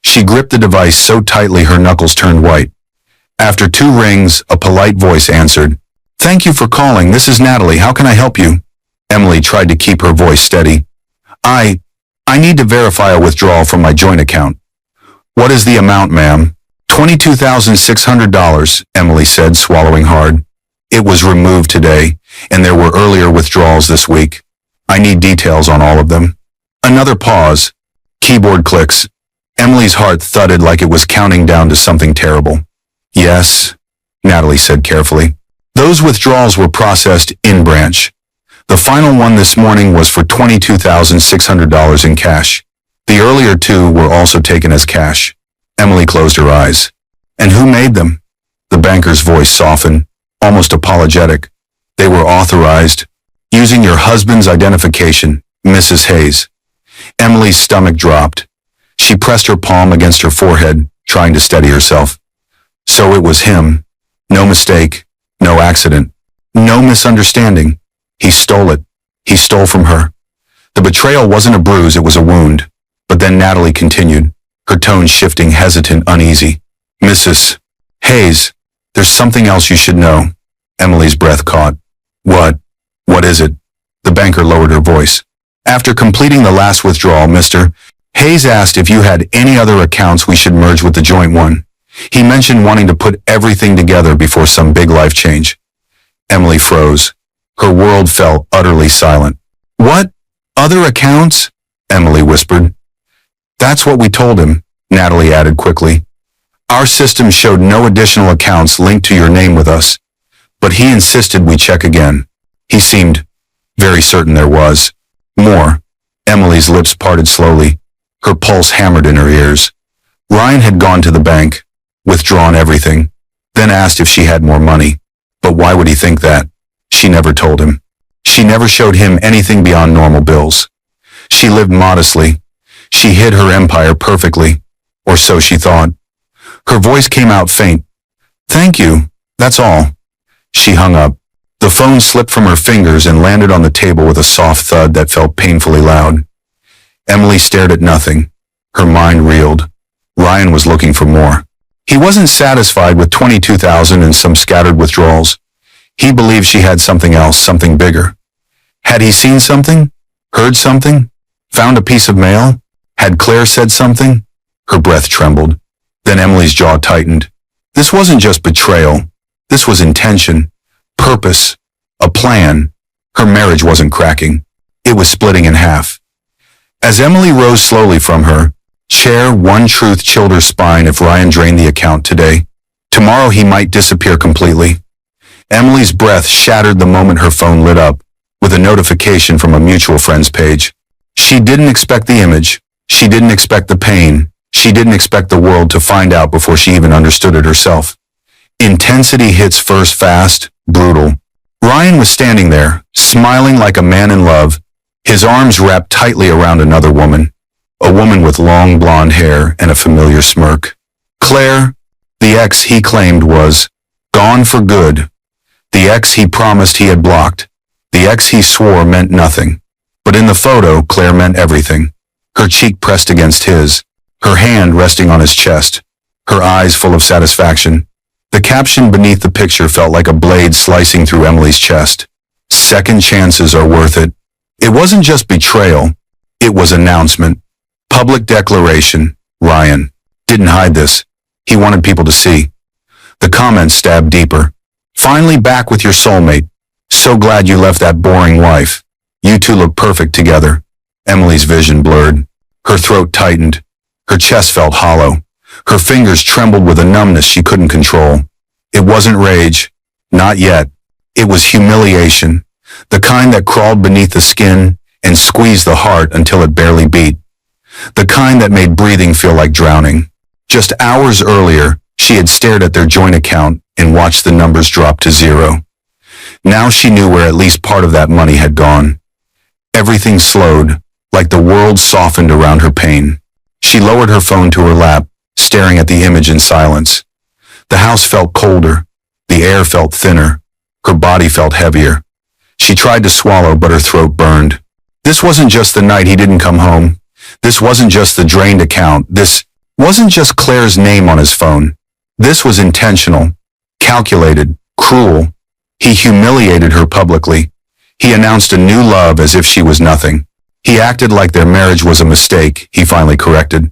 She gripped the device so tightly her knuckles turned white. After 2 rings, a polite voice answered. Thank you for calling. This is Natalie. How can I help you? Emily tried to keep her voice steady. I need to verify a withdrawal from my joint account. What is the amount, ma'am? $22,600, Emily said, swallowing hard. It was removed today, and there were earlier withdrawals this week. I need details on all of them. Another pause. Keyboard clicks. Emily's heart thudded like it was counting down to something terrible. Yes, Natalie said carefully. Those withdrawals were processed in branch. The final one this morning was for $22,600 in cash. The earlier 2 were also taken as cash. Emily closed her eyes. And who made them? The banker's voice softened, almost apologetic. They were authorized, using your husband's identification, Mrs. Hayes. Emily's stomach dropped. She pressed her palm against her forehead, trying to steady herself. So it was him. No mistake, no accident, no misunderstanding. He stole it. He stole from her. The betrayal wasn't a bruise, it was a wound. But then Natalie continued, her tone shifting, hesitant, uneasy. Mrs. Hayes, there's something else you should know. Emily's breath caught. What? What is it? The banker lowered her voice. After completing the last withdrawal, Mr. Hayes asked if you had any other accounts we should merge with the joint one. He mentioned wanting to put everything together before some big life change. Emily froze. Her world fell utterly silent. What? Other accounts? Emily whispered. That's what we told him, Natalie added quickly. Our system showed no additional accounts linked to your name with us, but he insisted we check again. He seemed very certain there was. More. Emily's lips parted slowly. Her pulse hammered in her ears. Ryan had gone to the bank, withdrawn everything, then asked if she had more money. But why would he think that? She never told him. She never showed him anything beyond normal bills. She lived modestly. She hid her empire perfectly, or so she thought. Her voice came out faint. Thank you, that's all. She hung up. The phone slipped from her fingers and landed on the table with a soft thud that felt painfully loud. Emily stared at nothing. Her mind reeled. Ryan was looking for more. He wasn't satisfied with 22,000 and some scattered withdrawals. He believed she had something else, something bigger. Had he seen something? Heard something? Found a piece of mail? Had Claire said something? Her breath trembled. Then Emily's jaw tightened. This wasn't just betrayal. This was intention, purpose, a plan. Her marriage wasn't cracking. It was splitting in half. As Emily rose slowly from her chair, one truth chilled her spine. If Ryan drained the account today, tomorrow he might disappear completely. Emily's breath shattered the moment her phone lit up with a notification from a mutual friend's page. She didn't expect the image. She didn't expect the pain. She didn't expect the world to find out before she even understood it herself. Intensity hits first, fast, brutal. Ryan was standing there, smiling like a man in love, his arms wrapped tightly around another woman, a woman with long blonde hair and a familiar smirk. Claire, the ex he claimed was gone for good, the ex he promised he had blocked, the ex he swore meant nothing. But in the photo, Claire meant everything. Her cheek pressed against his, her hand resting on his chest, her eyes full of satisfaction. The caption beneath the picture felt like a blade slicing through Emily's chest. Second chances are worth it. It wasn't just betrayal. It was announcement. Public declaration. Ryan didn't hide this. He wanted people to see. The comments stabbed deeper. Finally back with your soulmate. So glad you left that boring wife. You two look perfect together. Emily's vision blurred. Her throat tightened. Her chest felt hollow. Her fingers trembled with a numbness she couldn't control. It wasn't rage. Not yet. It was humiliation. The kind that crawled beneath the skin and squeezed the heart until it barely beat. The kind that made breathing feel like drowning. Just hours earlier, she had stared at their joint account and watched the numbers drop to zero. Now she knew where at least part of that money had gone. Everything slowed, like the world softened around her pain. She lowered her phone to her lap, staring at the image in silence. The house felt colder. The air felt thinner. Her body felt heavier. She tried to swallow, but her throat burned. This wasn't just the night he didn't come home. This wasn't just the drained account. This wasn't just Claire's name on his phone. This was intentional, calculated, cruel. He humiliated her publicly. He announced a new love as if she was nothing. He acted like their marriage was a mistake, he finally corrected.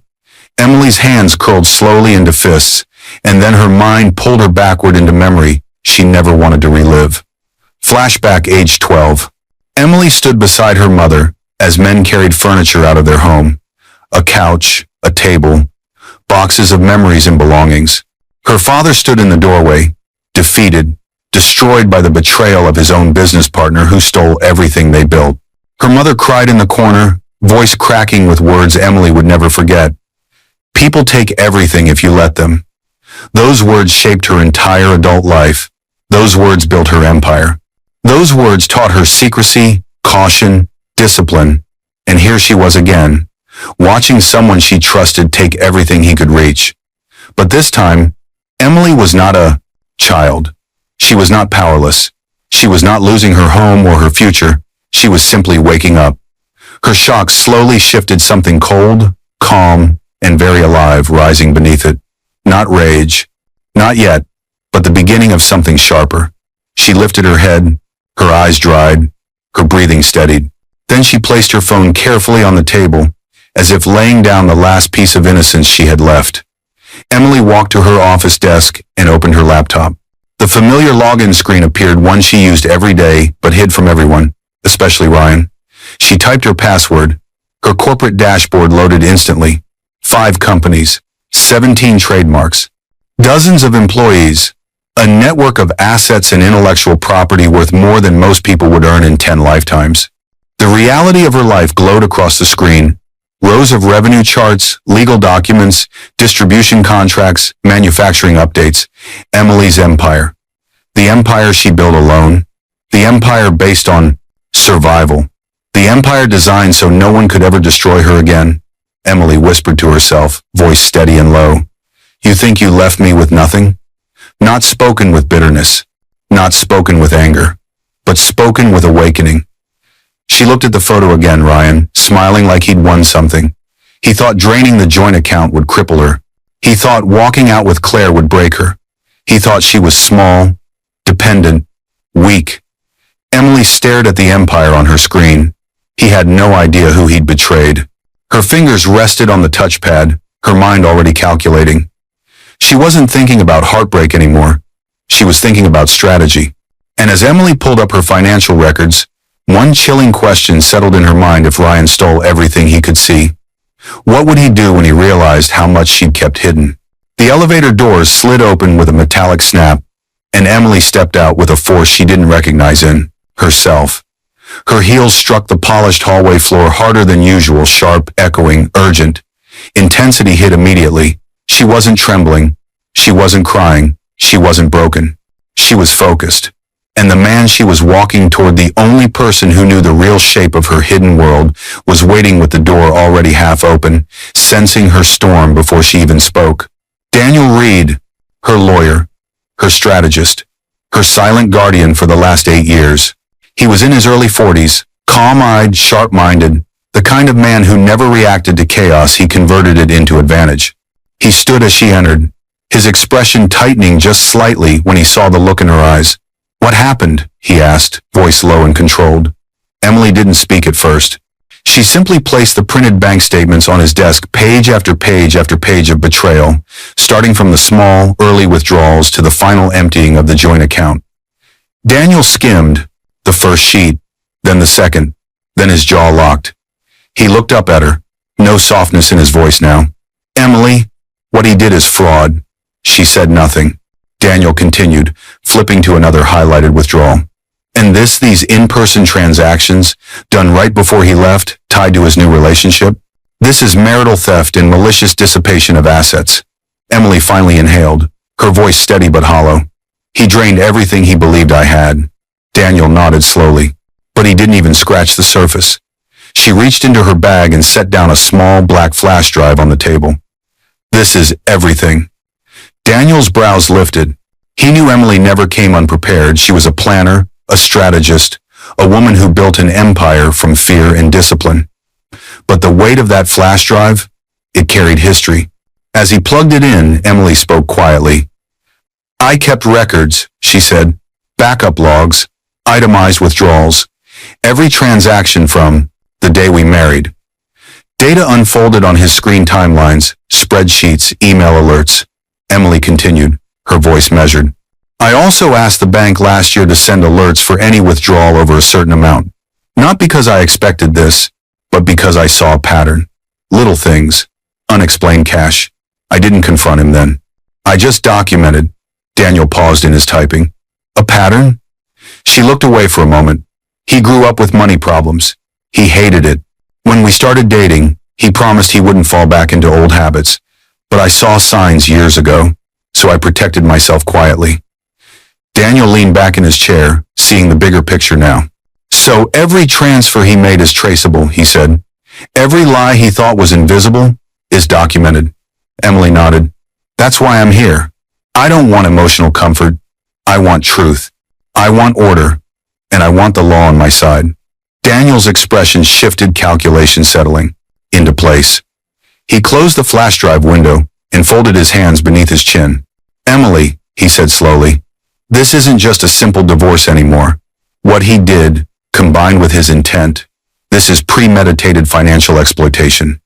Emily's hands curled slowly into fists, and then her mind pulled her backward into memory she never wanted to relive. Flashback, age 12. Emily stood beside her mother as men carried furniture out of their home. A couch, a table, boxes of memories and belongings. Her father stood in the doorway, defeated, destroyed by the betrayal of his own business partner who stole everything they built. Her mother cried in the corner, voice cracking with words Emily would never forget. People take everything if you let them. Those words shaped her entire adult life. Those words built her empire. Those words taught her secrecy, caution, discipline. And here she was again, watching someone she trusted take everything he could reach. But this time, Emily was not a child. She was not powerless. She was not losing her home or her future. She was simply waking up. Her shock slowly shifted something cold, calm, and very alive rising beneath it. Not rage. Not yet, but the beginning of something sharper. She lifted her head, her eyes dried, Her breathing steadied. Then she placed her phone carefully on the table, as if laying down the last piece of innocence she had left. Emily walked to her office desk and opened her laptop. The familiar login screen appeared, one she used every day but hid from everyone, especially Ryan. She typed her password. Her corporate dashboard loaded instantly. 5 companies, 17 trademarks, dozens of employees, a network of assets and intellectual property worth more than most people would earn in 10 lifetimes. The reality of her life glowed across the screen. Rows of revenue charts, legal documents, distribution contracts, manufacturing updates. Emily's empire. The empire she built alone. The empire based on survival. The empire designed so no one could ever destroy her again. Emily whispered to herself, voice steady and low. You think you left me with nothing? Not spoken with bitterness. Not spoken with anger. But spoken with awakening. She looked at the photo again, Ryan, smiling like he'd won something. He thought draining the joint account would cripple her. He thought walking out with Claire would break her. He thought she was small, dependent, weak. Emily stared at the empire on her screen. He had no idea who he'd betrayed. Her fingers rested on the touchpad, her mind already calculating. She wasn't thinking about heartbreak anymore. She was thinking about strategy. And as Emily pulled up her financial records, one chilling question settled in her mind. If Ryan stole everything he could see, what would he do when he realized how much she'd kept hidden? The elevator doors slid open with a metallic snap, and Emily stepped out with a force she didn't recognize in herself. Her heels struck the polished hallway floor harder than usual, sharp, echoing, urgent. Intensity hit immediately. She wasn't trembling. She wasn't crying. She wasn't broken. She was focused. And the man she was walking toward, the only person who knew the real shape of her hidden world, was waiting with the door already half open, sensing her storm before she even spoke. Daniel Reed, her lawyer, her strategist, her silent guardian for the last 8 years. He was in his early 40s, calm-eyed, sharp-minded, the kind of man who never reacted to chaos, he converted it into advantage. He stood as she entered, his expression tightening just slightly when he saw the look in her eyes. What happened? He asked, voice low and controlled. Emily didn't speak at first. She simply placed the printed bank statements on his desk, page after page after page of betrayal, starting from the small, early withdrawals to the final emptying of the joint account. Daniel skimmed the first sheet, then the second, then his jaw locked. He looked up at her, no softness in his voice now. Emily, what he did is fraud. She said nothing. Daniel continued, flipping to another highlighted withdrawal. And these in-person transactions, done right before he left, tied to his new relationship? This is marital theft and malicious dissipation of assets. Emily finally inhaled, her voice steady but hollow. He drained everything he believed I had. Daniel nodded slowly, but he didn't even scratch the surface. She reached into her bag and set down a small black flash drive on the table. This is everything. Daniel's brows lifted. He knew Emily never came unprepared. She was a planner, a strategist, a woman who built an empire from fear and discipline. But the weight of that flash drive, it carried history. As he plugged it in, Emily spoke quietly. I kept records, she said, backup logs, itemized withdrawals, every transaction from the day we married. Data unfolded on his screen, timelines, spreadsheets, email alerts. Emily continued, her voice measured. I also asked the bank last year to send alerts for any withdrawal over a certain amount. Not because I expected this, but because I saw a pattern. Little things. Unexplained cash. I didn't confront him then. I just documented. Daniel paused in his typing. A pattern? She looked away for a moment. He grew up with money problems. He hated it. When we started dating, he promised he wouldn't fall back into old habits. But I saw signs years ago, so I protected myself quietly. Daniel leaned back in his chair, seeing the bigger picture now. So every transfer he made is traceable, he said. Every lie he thought was invisible is documented. Emily nodded. That's why I'm here. I don't want emotional comfort. I want truth. I want order. And I want the law on my side. Daniel's expression shifted, calculation settling into place. He closed the flash drive window and folded his hands beneath his chin. Emily, he said slowly, this isn't just a simple divorce anymore. What he did, combined with his intent. This is premeditated financial exploitation.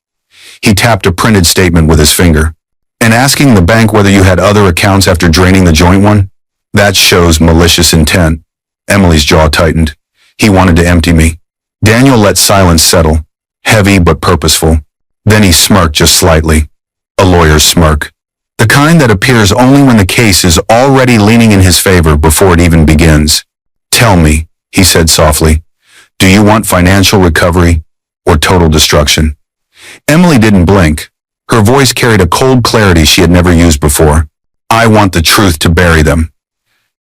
He tapped a printed statement with his finger. And asking the bank whether you had other accounts after draining the joint one? That shows malicious intent. Emily's jaw tightened. He wanted to empty me. Daniel let silence settle, heavy but purposeful. Then he smirked just slightly. A lawyer's smirk. The kind that appears only when the case is already leaning in his favor before it even begins. Tell me, he said softly, do you want financial recovery or total destruction? Emily didn't blink. Her voice carried a cold clarity she had never used before. I want the truth to bury them.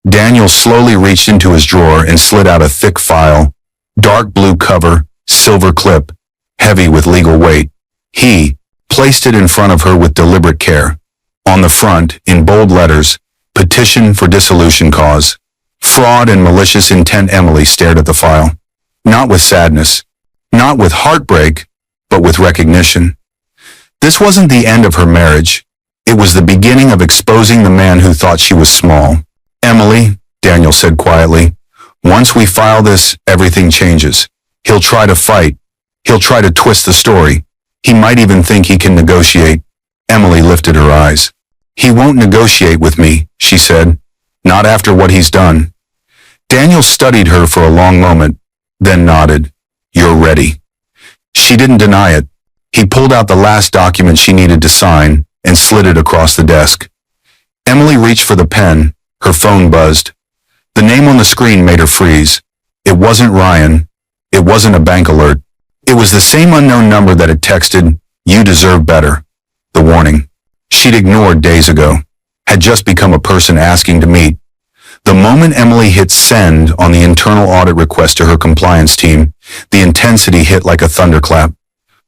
Daniel slowly reached into his drawer and slid out a thick file, dark blue cover, silver clip, heavy with legal weight. He placed it in front of her with deliberate care. On the front, in bold letters, petition for dissolution cause. Fraud and malicious intent. Emily stared at the file. Not with sadness, not with heartbreak, but with recognition. This wasn't the end of her marriage. It was the beginning of exposing the man who thought she was small. Emily, Daniel said quietly, once we file this, everything changes. He'll try to fight. He'll try to twist the story. He might even think he can negotiate. Emily lifted her eyes. He won't negotiate with me, she said. Not after what he's done. Daniel studied her for a long moment, then nodded. You're ready. She didn't deny it. He pulled out the last document she needed to sign and slid it across the desk. Emily reached for the pen. Her phone buzzed. The name on the screen made her freeze. It wasn't Ryan. It wasn't a bank alert. It was the same unknown number that had texted, "You deserve better." The warning she'd ignored days ago had just become a person asking to meet. The moment Emily hit send on the internal audit request to her compliance team, the intensity hit like a thunderclap.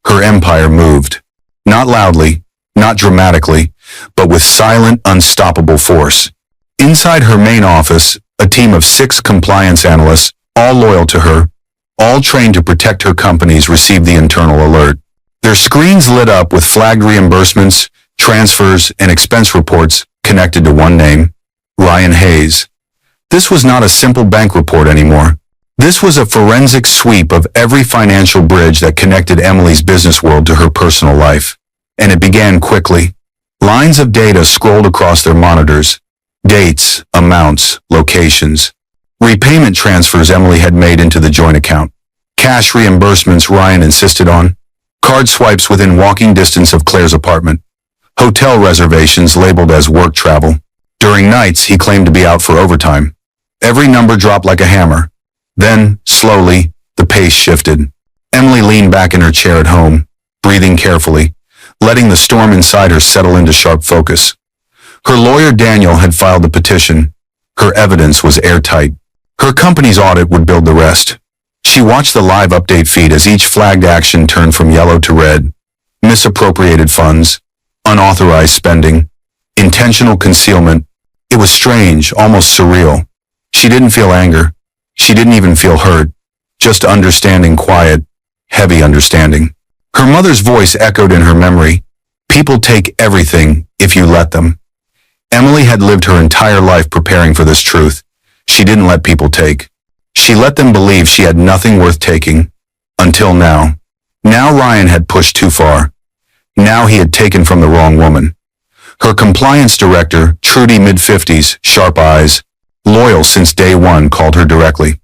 Her empire moved. Not loudly, not dramatically, but with silent, unstoppable force. Inside her main office, a team of 6 compliance analysts, all loyal to her, all trained to protect her companies, received the internal alert. Their screens lit up with flagged reimbursements, transfers, and expense reports connected to one name, Ryan Hayes. This was not a simple bank report anymore. This was a forensic sweep of every financial bridge that connected Emily's business world to her personal life. And it began quickly. Lines of data scrolled across their monitors. Dates, amounts, locations. Repayment transfers Emily had made into the joint account. Cash reimbursements Ryan insisted on. Card swipes within walking distance of Claire's apartment. Hotel reservations labeled as work travel. During nights, he claimed to be out for overtime. Every number dropped like a hammer. Then, slowly, the pace shifted. Emily leaned back in her chair at home, breathing carefully, letting the storm inside her settle into sharp focus. Her lawyer Daniel had filed the petition. Her evidence was airtight. Her company's audit would build the rest. She watched the live update feed as each flagged action turned from yellow to red. Misappropriated funds, unauthorized spending, intentional concealment. It was strange, almost surreal. She didn't feel anger. She didn't even feel hurt. Just understanding, quiet, heavy understanding. Her mother's voice echoed in her memory. People take everything if you let them. Emily had lived her entire life preparing for this truth. She didn't let people take. She let them believe she had nothing worth taking. Until now. Now Ryan had pushed too far. Now he had taken from the wrong woman. Her compliance director, Trudy, mid-50s, sharp eyes, loyal since day one, called her directly.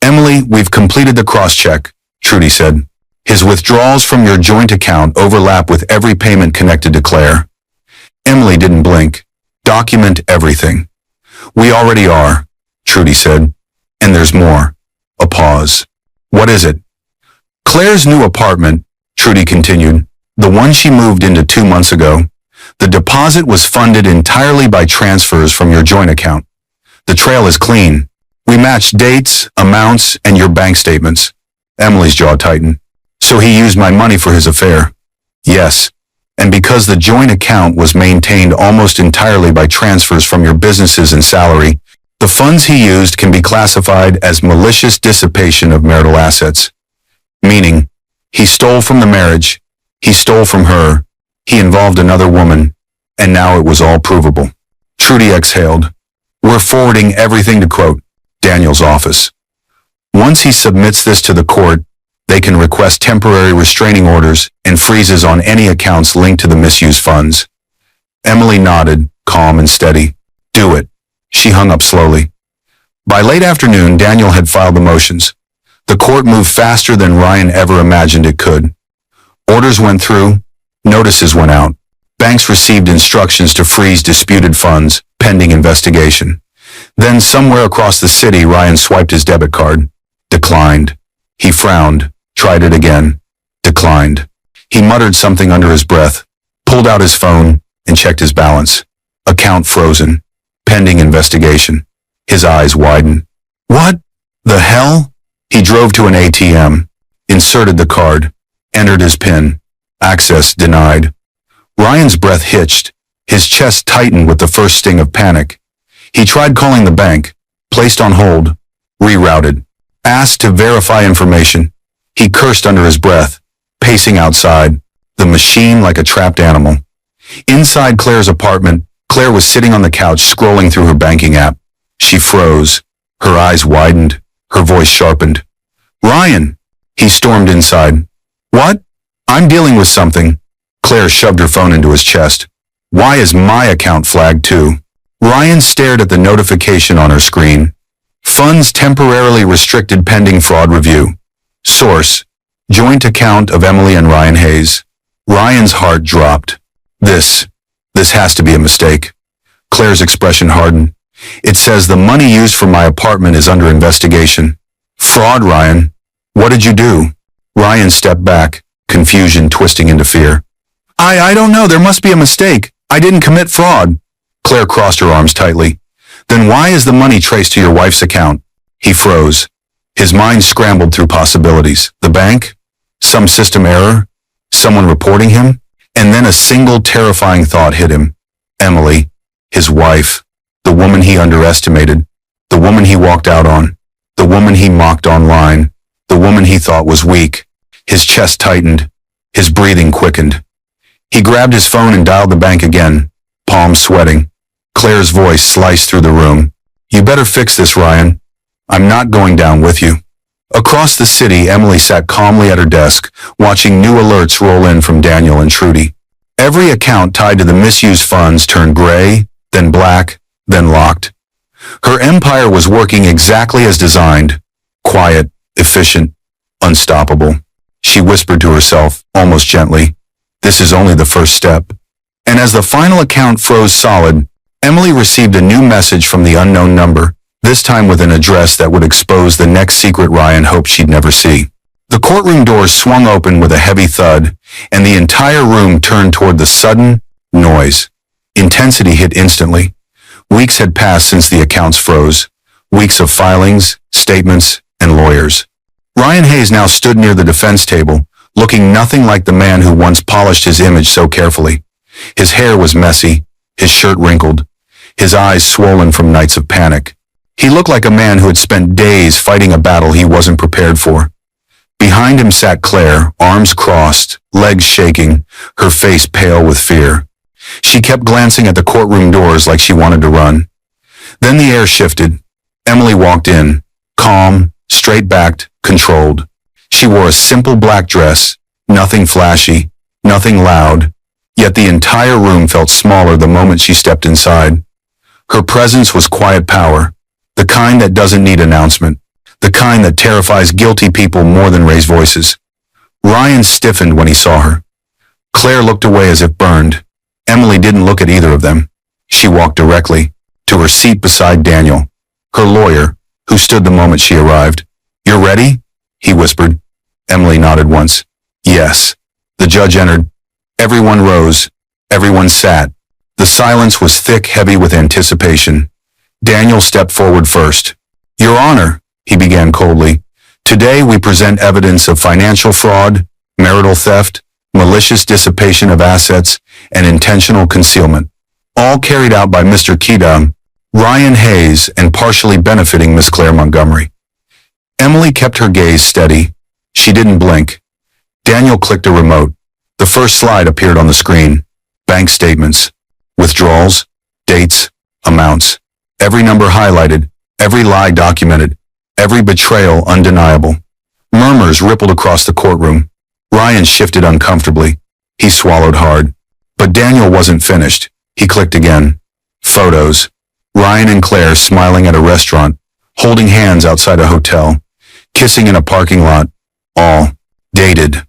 Emily, we've completed the cross-check, Trudy said. His withdrawals from your joint account overlap with every payment connected to Claire. Emily didn't blink. Document everything. We already are, Trudy said. And there's more. A pause. What is it? Claire's new apartment, Trudy continued, the one she moved into 2 months ago. The deposit was funded entirely by transfers from your joint account. The trail is clean. We matched dates, amounts, and your bank statements. Emily's jaw tightened. So he used my money for his affair. Yes. And because the joint account was maintained almost entirely by transfers from your businesses and salary, the funds he used can be classified as malicious dissipation of marital assets. Meaning, he stole from the marriage, he stole from her, he involved another woman, and now it was all provable. Trudy exhaled. We're forwarding everything to, quote, Daniel's office. Once he submits this to the court, they can request temporary restraining orders and freezes on any accounts linked to the misused funds. Emily nodded, calm and steady. Do it. She hung up slowly. By late afternoon, Daniel had filed the motions. The court moved faster than Ryan ever imagined it could. Orders went through, notices went out. Banks received instructions to freeze disputed funds, pending investigation. Then somewhere across the city, Ryan swiped his debit card. Declined. He frowned, tried it again. Declined. He muttered something under his breath, pulled out his phone, and checked his balance. Account frozen. Pending investigation. His eyes widened. What the hell? He drove to an ATM, inserted the card, entered his PIN. Access denied. Ryan's breath hitched. His chest tightened with the first sting of panic. He tried calling the bank, placed on hold, rerouted, asked to verify information. He cursed under his breath, pacing outside, the machine like a trapped animal. Inside Claire's apartment, Claire was sitting on the couch scrolling through her banking app. She froze. Her eyes widened. Her voice sharpened. Ryan! He stormed inside. What? I'm dealing with something. Claire shoved her phone into his chest. Why is my account flagged too? Ryan stared at the notification on her screen. Funds temporarily restricted pending fraud review. Source: joint account of Emily and Ryan Hayes. Ryan's heart dropped. This has to be a mistake. Claire's expression hardened. It says the money used for my apartment is under investigation. Fraud, Ryan. What did you do? Ryan stepped back, confusion twisting into fear. I don't know. There must be a mistake. I didn't commit fraud. Claire crossed her arms tightly. Then why is the money traced to your wife's account? He froze. His mind scrambled through possibilities. The bank? Some system error? Someone reporting him? And then a single terrifying thought hit him. Emily, his wife, the woman he underestimated, the woman he walked out on, the woman he mocked online, the woman he thought was weak. His chest tightened. His breathing quickened. He grabbed his phone and dialed the bank again, palms sweating. Claire's voice sliced through the room. You better fix this, Ryan. I'm not going down with you. Across the city, Emily sat calmly at her desk, watching new alerts roll in from Daniel and Trudy. Every account tied to the misused funds turned gray, then black, then locked. Her empire was working exactly as designed. Quiet, efficient, unstoppable. She whispered to herself, almost gently, this is only the first step. And as the final account froze solid, Emily received a new message from the unknown number, this time with an address that would expose the next secret Ryan hoped she'd never see. The courtroom doors swung open with a heavy thud, and the entire room turned toward the sudden noise. Intensity hit instantly. Weeks had passed since the accounts froze. Weeks of filings, statements, and lawyers. Ryan Hayes now stood near the defense table, looking nothing like the man who once polished his image so carefully. His hair was messy, his shirt wrinkled, his eyes swollen from nights of panic. He looked like a man who had spent days fighting a battle he wasn't prepared for. Behind him sat Claire, arms crossed, legs shaking, her face pale with fear. She kept glancing at the courtroom doors like she wanted to run. Then the air shifted. Emily walked in, calm, straight-backed, controlled. She wore a simple black dress, nothing flashy, nothing loud, yet the entire room felt smaller the moment she stepped inside. Her presence was quiet power, the kind that doesn't need announcement, the kind that terrifies guilty people more than raised voices. Ryan stiffened when he saw her. Claire looked away as if burned. Emily didn't look at either of them. She walked directly to her seat beside Daniel, her lawyer, who stood the moment she arrived. You're ready? He whispered. Emily nodded once. Yes. The judge entered. Everyone rose. Everyone sat. The silence was thick, heavy with anticipation. Daniel stepped forward first. Your Honor, he began coldly, today we present evidence of financial fraud, marital theft, malicious dissipation of assets, and intentional concealment, all carried out by Mr. Kidam, Ryan Hayes, and partially benefiting Miss Claire Montgomery. Emily kept her gaze steady. She didn't blink. Daniel clicked a remote. The first slide appeared on the screen. Bank statements, withdrawals, dates, amounts, every number highlighted, every lie documented. every betrayal undeniable. Murmurs rippled across the courtroom. Ryan shifted uncomfortably. He swallowed hard. But Daniel wasn't finished. He clicked again. Photos. Ryan and Claire smiling at a restaurant, holding hands outside a hotel, kissing in a parking lot. All dated.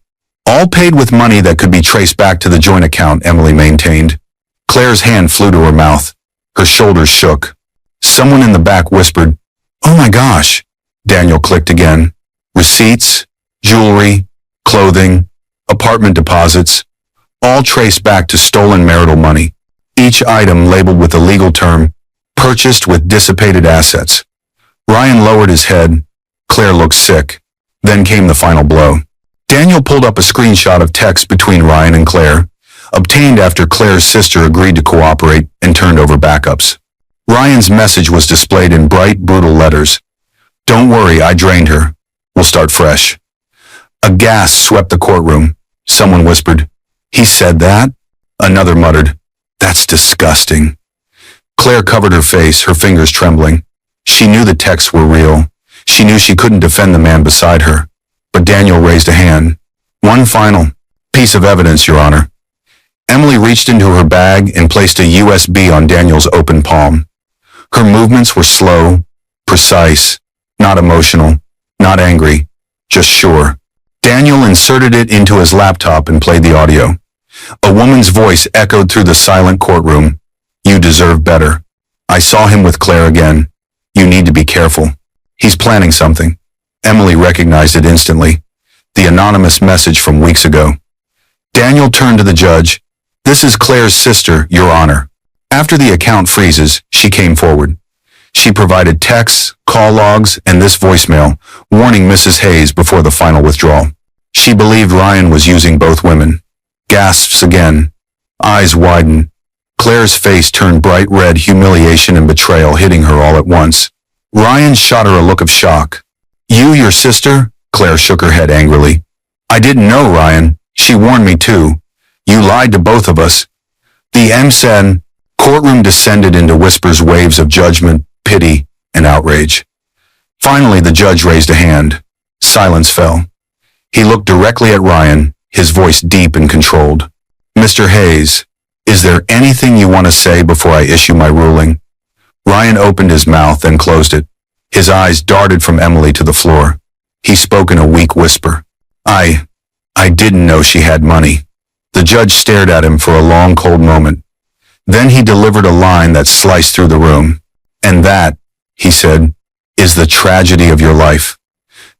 All paid with money that could be traced back to the joint account, Emily maintained. Claire's hand flew to her mouth. Her shoulders shook. Someone in the back whispered, "Oh my gosh." Daniel clicked again. Receipts, jewelry, clothing, apartment deposits, all traced back to stolen marital money. Each item labeled with a legal term, purchased with dissipated assets. Ryan lowered his head. Claire looked sick. Then came the final blow. Daniel pulled up a screenshot of text between Ryan and Claire, obtained after Claire's sister agreed to cooperate and turned over backups. Ryan's message was displayed in bright, brutal letters. "Don't worry, I drained her. We'll start fresh." A gasp swept the courtroom. Someone whispered, "He said that?" Another muttered, "That's disgusting." Claire covered her face, her fingers trembling. She knew the texts were real. She knew she couldn't defend the man beside her. But Daniel raised a hand. "One final piece of evidence, Your Honor." Emily reached into her bag and placed a USB on Daniel's open palm. Her movements were slow, precise, not emotional, not angry, just sure. Daniel inserted it into his laptop and played the audio. A woman's voice echoed through the silent courtroom. "You deserve better. I saw him with Claire again. You need to be careful. He's planning something." Emily recognized it instantly. The anonymous message from weeks ago. Daniel turned to the judge. "This is Claire's sister, Your Honor." After the account freezes, she came forward. She provided texts, call logs, and this voicemail, warning Mrs. Hayes before the final withdrawal. She believed Ryan was using both women. Gasps again. Eyes widened. Claire's face turned bright red, humiliation and betrayal hitting her all at once. Ryan shot her a look of shock. "You, your sister?" Claire shook her head angrily. "I didn't know, Ryan. She warned me too. You lied to both of us." The MSN courtroom descended into whispers, waves of judgment, pity, and outrage. Finally, the judge raised a hand. Silence fell. He looked directly at Ryan, his voice deep and controlled. "Mr. Hayes, is there anything you want to say before I issue my ruling?" Ryan opened his mouth and closed it. His eyes darted from Emily to the floor. He spoke in a weak whisper. I didn't know she had money." The judge stared at him for a long, cold moment. Then he delivered a line that sliced through the room. "And that," he said, "is the tragedy of your life."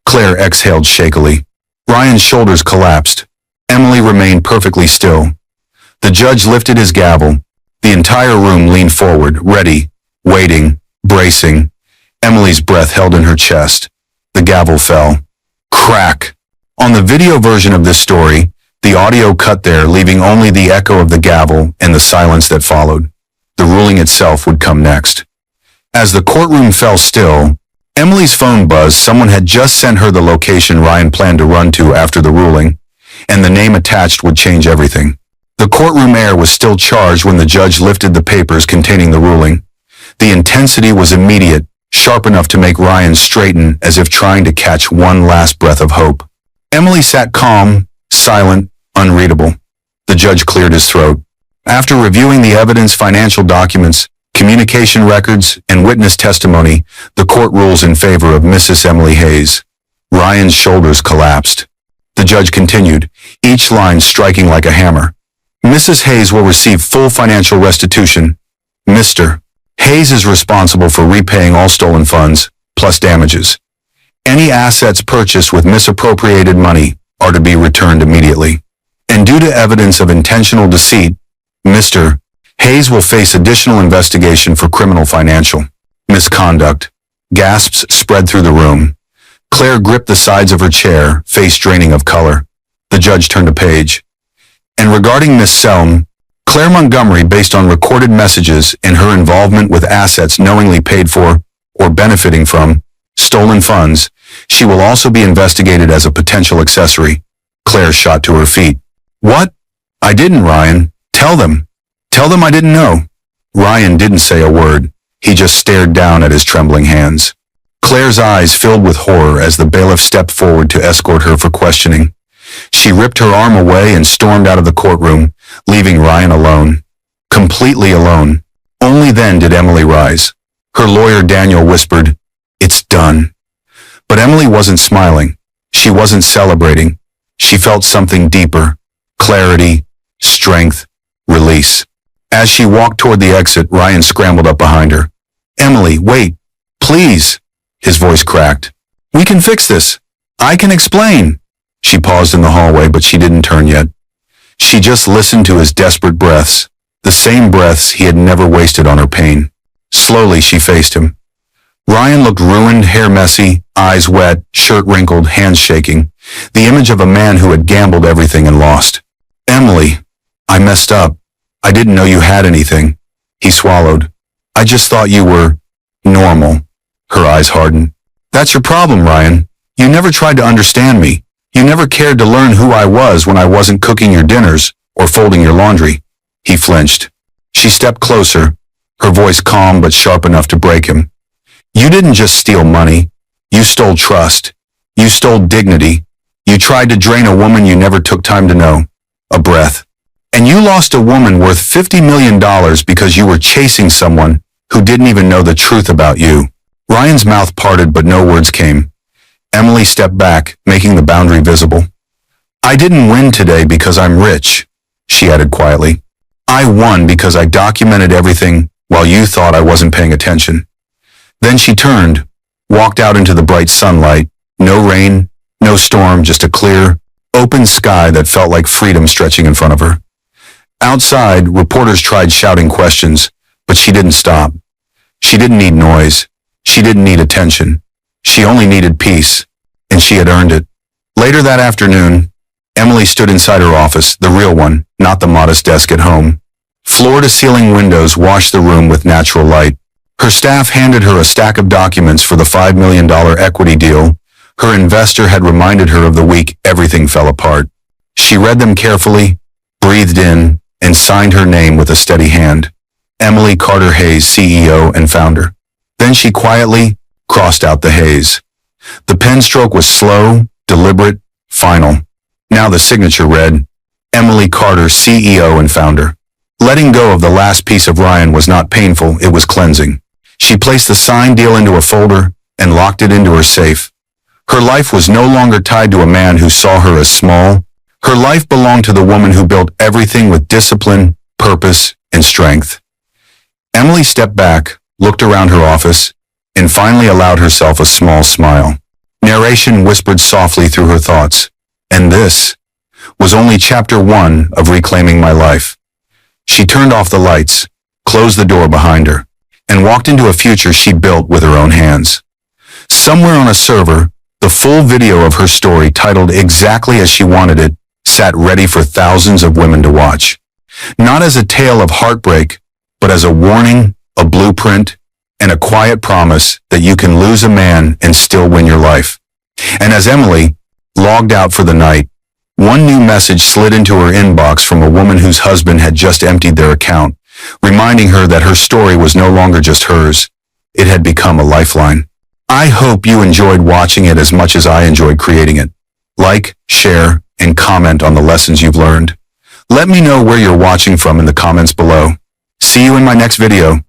Claire exhaled shakily. Ryan's shoulders collapsed. Emily remained perfectly still. The judge lifted his gavel. The entire room leaned forward, ready, waiting, bracing. Emily's breath held in her chest. The gavel fell. Crack! On the video version of this story, the audio cut there, leaving only the echo of the gavel and the silence that followed. The ruling itself would come next. As the courtroom fell still, Emily's phone buzzed. Someone had just sent her the location Ryan planned to run to after the ruling, and the name attached would change everything. The courtroom air was still charged when the judge lifted the papers containing the ruling. The intensity was immediate, sharp enough to make Ryan straighten as if trying to catch one last breath of hope. Emily sat calm, silent, unreadable. The judge cleared his throat. After reviewing the evidence, financial documents, communication records, and witness testimony, the court rules in favor of Mrs. Emily Hayes. Ryan's shoulders collapsed. The judge continued, each line striking like a hammer. "Mrs. Hayes will receive full financial restitution. Mr. Hayes is responsible for repaying all stolen funds, plus damages. Any assets purchased with misappropriated money are to be returned immediately. And due to evidence of intentional deceit, Mr. Hayes will face additional investigation for criminal financial misconduct." Gasps spread through the room. Claire gripped the sides of her chair, face draining of color. The judge turned a page. "And regarding Miss Selm, Claire Montgomery, based on recorded messages and her involvement with assets knowingly paid for or benefiting from stolen funds, she will also be investigated as a potential accessory." Claire shot to her feet. "What? I didn't, Ryan. Tell them. Tell them I didn't know." Ryan didn't say a word. He just stared down at his trembling hands. Claire's eyes filled with horror as the bailiff stepped forward to escort her for questioning. She ripped her arm away and stormed out of the courtroom, leaving Ryan alone. Completely alone. Only then did Emily rise. Her lawyer Daniel whispered, "It's done." But Emily wasn't smiling. She wasn't celebrating. She felt something deeper. Clarity, strength, release. As she walked toward the exit, Ryan scrambled up behind her. "Emily, wait. Please." His voice cracked. "We can fix this. I can explain." She paused in the hallway, but she didn't turn yet. She just listened to his desperate breaths, the same breaths he had never wasted on her pain. Slowly, she faced him. Ryan looked ruined, hair messy, eyes wet, shirt wrinkled, hands shaking, the image of a man who had gambled everything and lost. "Emily, I messed up. I didn't know you had anything." He swallowed. "I just thought you were normal." Her eyes hardened. "That's your problem, Ryan. You never tried to understand me. You never cared to learn who I was when I wasn't cooking your dinners or folding your laundry." He flinched. She stepped closer, her voice calm but sharp enough to break him. "You didn't just steal money. You stole trust. You stole dignity. You tried to drain a woman you never took time to know. A breath. And you lost a woman worth $50 million because you were chasing someone who didn't even know the truth about you." Ryan's mouth parted, but no words came. Emily stepped back, making the boundary visible. "I didn't win today because I'm rich," she added quietly. "I won because I documented everything while you thought I wasn't paying attention." Then she turned, walked out into the bright sunlight. No rain, no storm, just a clear, open sky that felt like freedom stretching in front of her. Outside, reporters tried shouting questions, but she didn't stop. She didn't need noise. She didn't need attention. She only needed peace, and she had earned it. Later that afternoon, Emily stood inside her office, the real one, not the modest desk at home. Floor-to-ceiling windows washed the room with natural light. Her staff handed her a stack of documents for the $5 million equity deal. Her investor had reminded her of the week everything fell apart. She read them carefully, breathed in, and signed her name with a steady hand. Emily Carter Hayes, CEO and founder. Then she quietly crossed out the Hayes. The pen stroke was slow, deliberate, final. Now the signature read, Emily Carter, CEO and founder. Letting go of the last piece of Ryan was not painful, it was cleansing. She placed the signed deal into a folder and locked it into her safe. Her life was no longer tied to a man who saw her as small. Her life belonged to the woman who built everything with discipline, purpose, and strength. Emily stepped back, looked around her office, and finally allowed herself a small smile. Narration whispered softly through her thoughts. And this was only chapter 1 of Reclaiming My Life. She turned off the lights, closed the door behind her, and walked into a future she built with her own hands. Somewhere on a server, the full video of her story, titled exactly as she wanted it, sat ready for thousands of women to watch. Not as a tale of heartbreak, but as a warning, a blueprint, and a quiet promise that you can lose a man and still win your life. And as Emily logged out for the night, one new message slid into her inbox from a woman whose husband had just emptied their account, reminding her that her story was no longer just hers. It had become a lifeline. I hope you enjoyed watching it as much as I enjoyed creating it. Like, share, and comment on the lessons you've learned. Let me know where you're watching from in the comments below. See you in my next video.